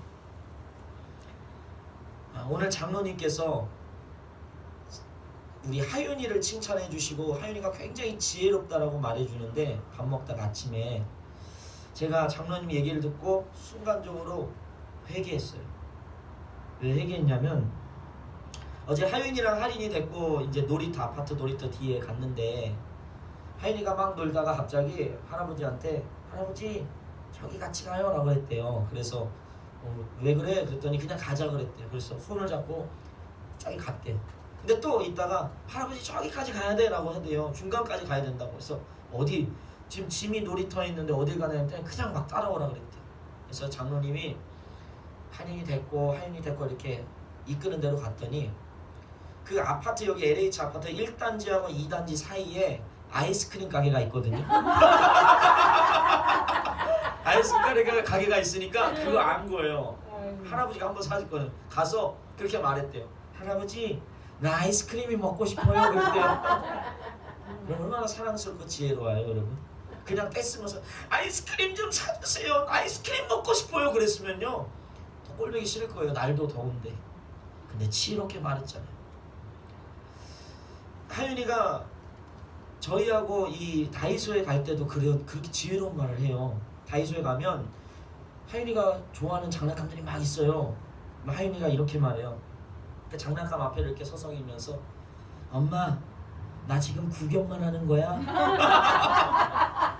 오늘 장로님께서 우리 하윤이를 칭찬해 주시고 하윤이가 굉장히 지혜롭다라고 말해 주는데 밥 먹다가 아침에 제가 장로님 얘기를 듣고 순간적으로 회개했어요. 왜 회개했냐면 어제 하윤이랑 할인이 됐고 이제 놀이터 아파트 놀이터 뒤에 갔는데 하윤이가 막 놀다가 갑자기 할아버지한테 할아버지 저기 같이 가요 라고 했대요. 그래서 왜 그래? 그랬더니 그냥 가자 그랬대요. 그래서 손을 잡고 저기 갔대요. 근데 또 이따가 할아버지 저기까지 가야 돼 라고 하대요. 중간까지 가야 된다고. 그래서 어디 지금 짐이 놀이터에 있는데 어딜 가냐 했더니 그냥 막 따라오라 그랬대요. 그래서 장로님이 하윤이 됐고 이렇게 이끄는 대로 갔더니 그 아파트 여기 LH 아파트 1단지하고 2단지 사이에 아이스크림 가게가 있거든요. 아이스크림 가게가 있으니까 그거 안 거예요. 할아버지가 한번 사줬거든요. 가서 그렇게 말했대요. 할아버지 나 아이스크림이 먹고 싶어요 그랬대요. 얼마나 사랑스럽고 지혜로워요 여러분. 그냥 떼쓰면서 아이스크림 좀 사주세요. 아이스크림 먹고 싶어요 그랬으면요 더 꼴보기 싫을 거예요. 날도 더운데. 근데 지혜롭게 말했잖아요. 하윤이가 저희하고 이 다이소에 갈 때도 그렇게 지혜로운 말을 해요. 다이소에 가면 하윤이가 좋아하는 장난감들이 막 있어요. 하윤이가 이렇게 말해요. 그 장난감 앞에 이렇게 서성이면서 엄마 나 지금 구경만 하는 거야?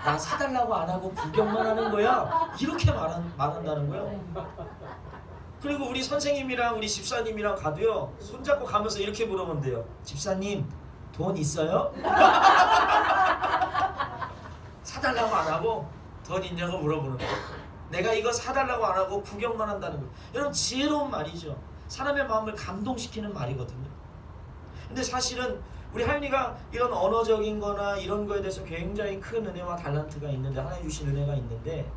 나 사달라고 안 하고 구경만 하는 거야? 이렇게 말한다는 거예요. 그리고 우리 선생님이랑 우리 집사님이랑 가도요 손잡고 가면서 이렇게 물어보면 돼요. 집사님 돈 있어요? 사달라고 안 하고 돈 있냐고 물어보는 거예요. 내가 이거 사달라고 안 하고 구경만 한다는 거예요. 여러분 지혜로운 말이죠. 사람의 마음을 감동시키는 말이거든요. 근데 사실은 우리 하윤이가 이런 언어적인 거나 이런 거에 대해서 굉장히 큰 은혜와 달란트가 있는데 하나님 주신 은혜가 있는데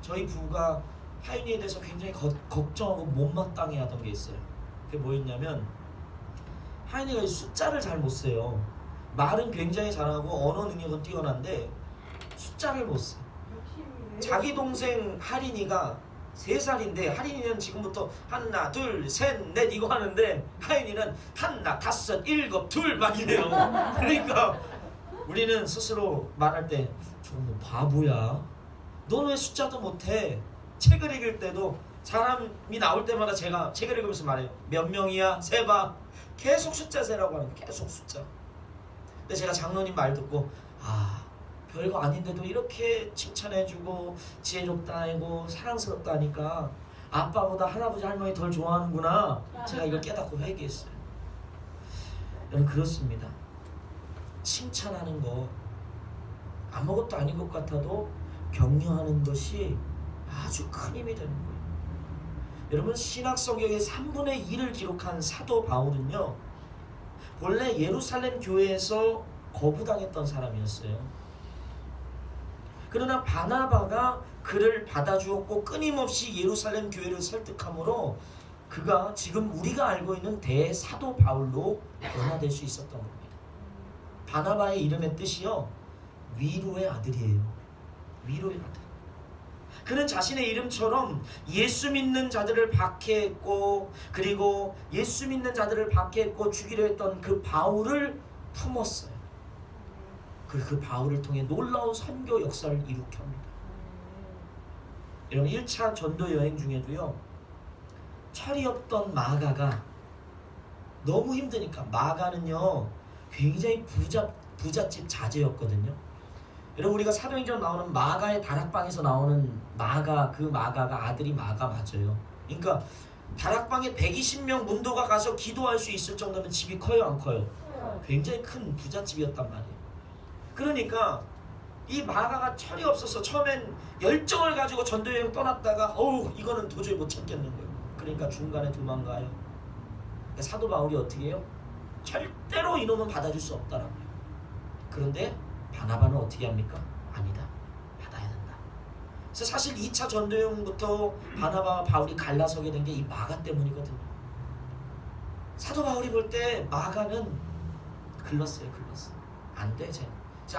저희 부부가 하윤이에 대해서 굉장히 걱정하고 못마땅해 하던 게 있어요. 그게 뭐였냐면 하윤이가 숫자를 잘 못 세요. 말은 굉장히 잘하고 언어 능력은 뛰어난데 숫자를 못 세. 자기 동생 하린이가 3살인데 하린이는 지금부터 하나 둘 셋 넷 이거 하는데 하윤이는 하나 다섯 일곱 둘 막 이래요. 그러니까 우리는 스스로 말할 때 저거 뭐 바보야? 너는 왜 숫자도 못해? 책을 읽을 때도 사람이 나올 때마다 제가 책을 읽으면서 말해요. 몇 명이야? 세봐. 계속 숫자 세라고 하는 거예요. 계속 숫자. 근데 제가 장로님 말 듣고 별거 아닌데도 이렇게 칭찬해주고 지혜롭다 하고 사랑스럽다 하니까 아빠보다 할아버지 할머니 덜 좋아하는구나. 제가 이걸 깨닫고 회개했어요. 여러분 그렇습니다. 칭찬하는 거 아무것도 아닌 것 같아도 격려하는 것이 아주 큰 힘이 되는 거예요. 여러분 신약 성경의 3분의 1을 기록한 사도 바울은요 원래 예루살렘 교회에서 거부당했던 사람이었어요. 그러나 바나바가 그를 받아주었고 끊임없이 예루살렘 교회를 설득함으로 그가 지금 우리가 알고 있는 대사도 바울로 변화될 수 있었던 겁니다. 바나바의 이름의 뜻이요 위로의 아들이에요. 위로의 아들. 그는 자신의 이름처럼 예수 믿는 자들을 박해했고 그리고 예수 믿는 자들을 박해했고 죽이려 했던 그 바울을 품었어요. 그 바울을 통해 놀라운 선교 역사를 이룩해 합니다. 여러분 1차 전도 여행 중에도요 철이 없던 마가가 너무 힘드니까 마가는요 굉장히 부잣집 자제였거든요. 여러분 우리가 사도행전 나오는 마가의 다락방에서 나오는 마가 그 마가가 아들이 마가 맞아요. 그러니까 다락방에 120명 문도가 가서 기도할 수 있을 정도면 집이 커요 안 커요? 굉장히 큰 부잣집이었단 말이에요. 그러니까 이 마가가 철이 없어서 처음엔 열정을 가지고 전도여행 떠났다가 이거는 도저히 못 참겠는 거예요. 그러니까 중간에 도망가요. 그러니까 사도 바울이 어떻게 해요? 절대로 이놈은 받아줄 수 없다라고요. 그런데 바나바는 어떻게 합니까? 아니다. 받아야 된다. 그래서 사실 2차 전도여행부터 바나바와 바울이 갈라서게 된 게 이 마가 때문이거든요. 사도 바울이 볼 때 마가는 글렀어요. 안 돼, 쟤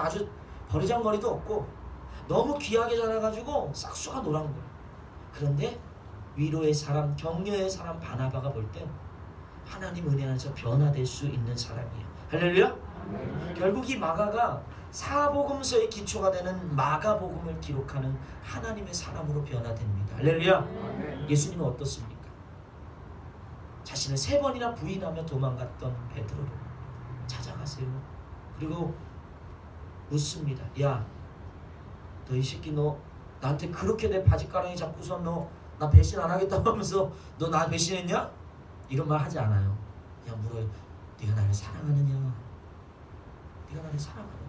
아주 버리장머리도 없고 너무 귀하게 자라가지고 싹수가 노란 거예요. 그런데 위로의 사람, 격려의 사람 바나바가 볼 때 하나님 은혜 안에서 변화될 수 있는 사람이에요. 할렐루야. 결국 이 마가가 사복음서의 기초가 되는 마가복음을 기록하는 하나님의 사람으로 변화됩니다. 할렐루야. 예수님은 어떻습니까? 자신을 3번이나 부인하며 도망갔던 베드로를 찾아가세요. 그리고 묻습니다. 야, 너 이 새끼 너 나한테 그렇게 내 바지가랑이 잡고서 너 나 배신 안 하겠다고 하면서 너 나 배신했냐? 이런 말 하지 않아요. 그냥 물어요. 네가 나를 사랑하느냐? 네가 나를 사랑하느냐?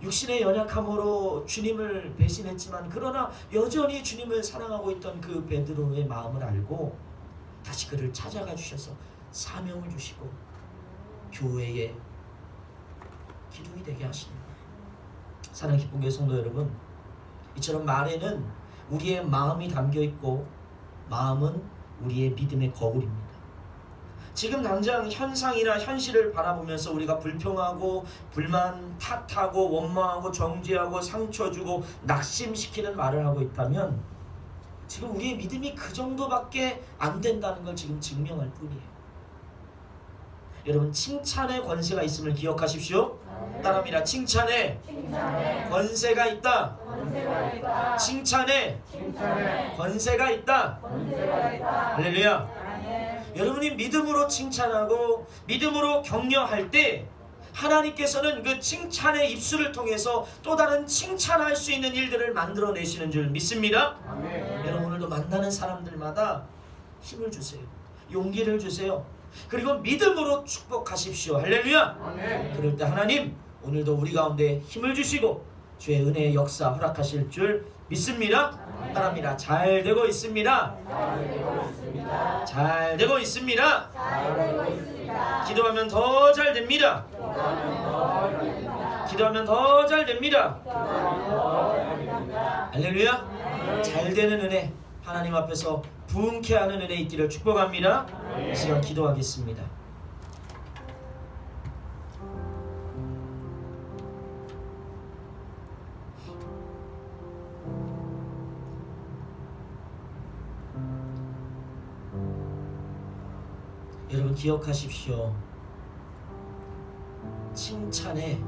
육신의 연약함으로 주님을 배신했지만 그러나 여전히 주님을 사랑하고 있던 그 베드로의 마음을 알고 다시 그를 찾아가 주셔서 사명을 주시고 교회의 기둥이 되게 하십니다. 사랑하는 기쁜 교회 성도 여러분, 이처럼 말에는 우리의 마음이 담겨 있고 마음은 우리의 믿음의 거울입니다. 지금 당장 현상이나 현실을 바라보면서 우리가 불평하고 불만, 탓하고 원망하고 정죄하고 상처 주고 낙심시키는 말을 하고 있다면 지금 우리의 믿음이 그 정도밖에 안 된다는 걸 지금 증명할 뿐이에요. 여러분, 칭찬의 권세가 있음을 기억하십시오. 따라합니다. 칭찬에 권세가 있다. 칭찬에 권세가 있다. 할렐루야. 여러분이 믿음으로 칭찬하고 믿음으로 격려할 때 하나님께서는 그 칭찬의 입술을 통해서 또 다른 칭찬할 수 있는 일들을 만들어내시는 줄 믿습니다. 여러분, 오늘도 만나는 사람들마다 힘을 주세요. 용기를 주세요. 그리고 믿음으로 축복하십시오. 할렐루야. 그럴 때 하나님 오늘도 우리 가운데 힘을 주시고 주의 은혜의 역사 허락하실 줄 믿습니다. 따라합니다. 잘 되고 있습니다. 잘 되고 있습니다. 기도하면 더 잘 됩니다. 기도하면 더 잘 됩니다. 할렐루야. 잘 되는 은혜, 하나님 앞에서 부흥케 하는 은혜 있기를 축복합니다. 이 시간 기도하겠습니다. 여러분 기억하십시오. 칭찬에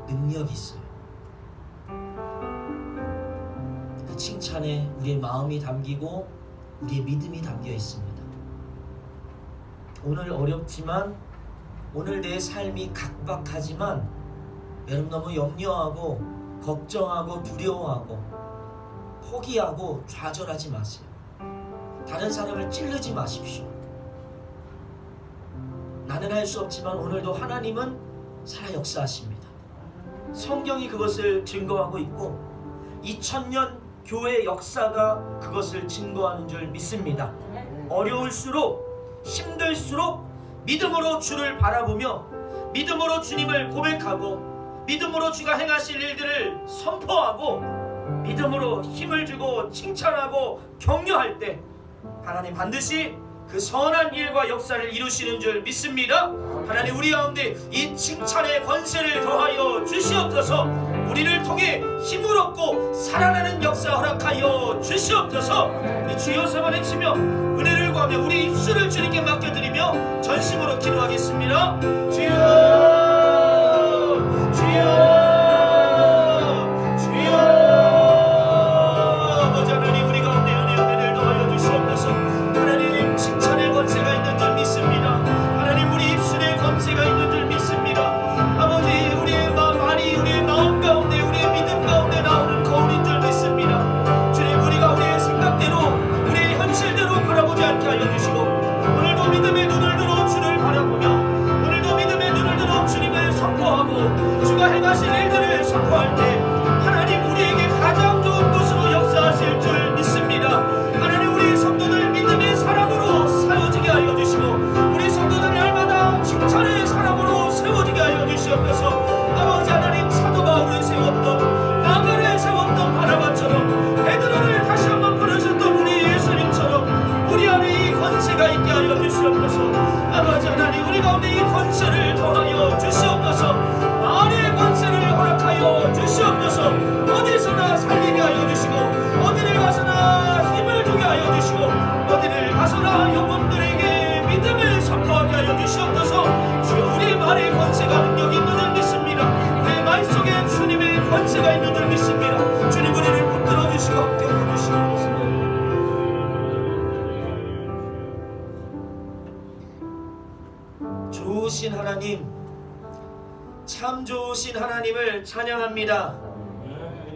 능력이 있어요. 그 칭찬에 우리의 마음이 담기고 우리의 믿음이 담겨 있습니다. 오늘 어렵지만, 오늘 내 삶이 각박하지만 여러분 너무 염려하고 걱정하고 두려워하고 포기하고 좌절하지 마세요. 다른 사람을 찌르지 마십시오. 나는 할 수 없지만 오늘도 하나님은 살아 역사하십니다. 성경이 그것을 증거하고 있고 2000년 교회 역사가 그것을 증거하는 줄 믿습니다. 어려울수록, 힘들수록 믿음으로 주를 바라보며 믿음으로 주님을 고백하고 믿음으로 주가 행하실 일들을 선포하고 믿음으로 힘을 주고 칭찬하고 격려할 때 하나님 반드시 그 선한 일과 역사를 이루시는 줄 믿습니다. 하나님 우리 가운데 이 칭찬의 권세를 더하여 주시옵소서. 우리를 통해 힘을 얻고 살아나는 역사 허락하여 주시옵소서. 우리 주여 세 번 외치며 은혜를 구하며 우리 입술을 주님께 맡겨드리며 전심으로 기도하겠습니다. 주여, 주여, 주여. 아버지 하나님 우리 가운데 은혜를 더하여 주시옵소서. 하나님 칭찬의 권세가 있는 줄 믿습니다. 하나님 우리 입술에 권세가 있는 줄 믿습니다. 아버지 우리의 말이 우리의 마음 가운데 우리의 믿음 가운데 나오는 거울인 줄 믿습니다. 주님 우리가 우리의 생각대로 우리의 현실대로 바라보지 않게 하여 주시고 오늘도 믿음의 눈을 들어 주를 바라보며 오늘도 믿음의 눈을 들어 좋으신 하나님, 참 좋으신 하나님을 찬양합니다.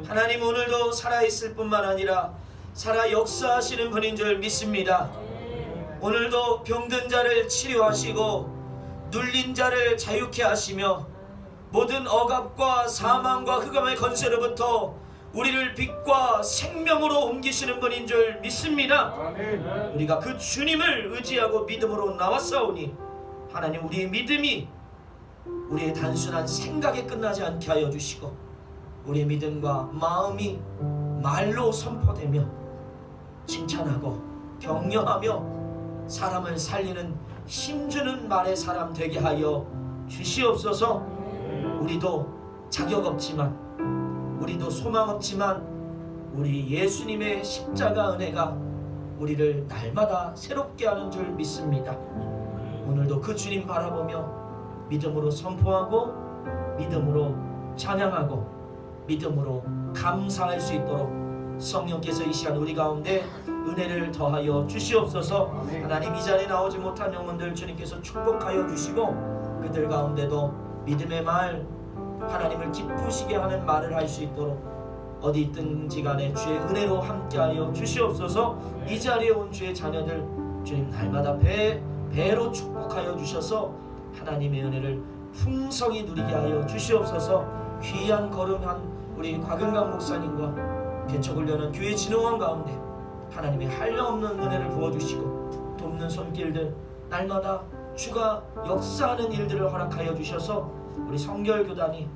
하나님 오늘도 살아있을 뿐만 아니라 살아 역사하시는 분인 줄 믿습니다. 오늘도 병든 자를 치료하시고 눌린 자를 자유케 하시며 모든 억압과 사망과 흑암의 권세로부터 우리를 빛과 생명으로 옮기시는 분인 줄 믿습니다. 우리가 그 주님을 의지하고 믿음으로 나왔사오니 하나님 우리의 믿음이 우리의 단순한 생각에 끝나지 않게 하여 주시고 우리의 믿음과 마음이 말로 선포되며 칭찬하고 격려하며 사람을 살리는 힘주는 말의 사람 되게 하여 주시옵소서. 우리도 자격 없지만 우리도 소망 없지만 우리 예수님의 십자가 은혜가 우리를 날마다 새롭게 하는 줄 믿습니다. 오늘도 그 주님 바라보며 믿음으로 선포하고 믿음으로 찬양하고 믿음으로 감사할 수 있도록 성령께서 이 시간 우리 가운데 은혜를 더하여 주시옵소서. 하나님 이 자리에 나오지 못한 영혼들 주님께서 축복하여 주시고 그들 가운데도 믿음의 말 하나님을 기쁘시게 하는 말을 할 수 있도록 어디 있든지 간에 주의 은혜로 함께하여 주시옵소서. 이 자리에 온 주의 자녀들 주님 날마다 배로 축복하여 주셔서 하나님의 은혜를 풍성히 누리게 하여 주시옵소서. 귀한 걸음한 우리 곽은강 목사님과 개척을 여는 교회 진흥원 가운데 하나님의 한량없는 은혜를 부어주시고 돕는 손길들 날마다 주가 역사하는 일들을 허락하여 주셔서 우리 성결교단이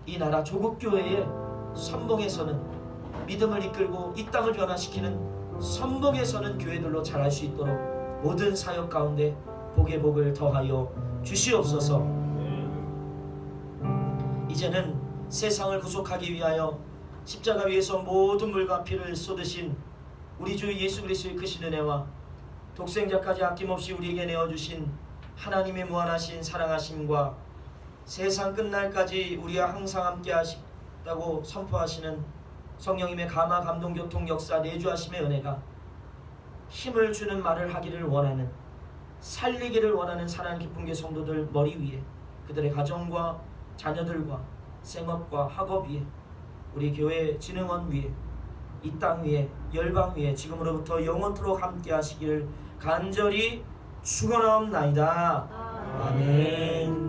이 나라 조국교회의 선봉에서는 믿음을 이끌고 이 땅을 변화시키는 선봉에서는 교회들로 자랄 수 있도록 모든 사역 가운데 복의 복을 더하여 주시옵소서. 이제는 세상을 구속하기 위하여 십자가 위에서 모든 물과 피를 쏟으신 우리 주 예수 그리스도의 크신 은혜와 독생자까지 아낌없이 우리에게 내어주신 하나님의 무한하신 사랑하심과 세상 끝날까지 우리와 항상 함께 하시다고 선포하시는 성령님의 감화 감동 교통 역사 내주하심의 은혜가 힘을 주는 말을 하기를 원하는 살리기를 원하는 사랑하는 기쁨의 성도들 머리 위에 그들의 가정과 자녀들과 생업과 학업 위에 우리 교회 진흥원 위에 이 땅 위에 열방 위에 지금으로부터 영원토록 함께 하시기를 간절히 축원하옵나이다. 아멘.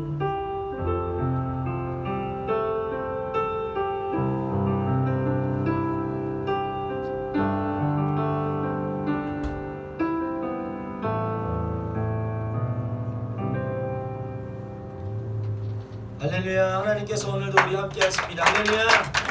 할렐루야. 하나님께서 오늘도 우리 함께 하십니다. 할렐루야.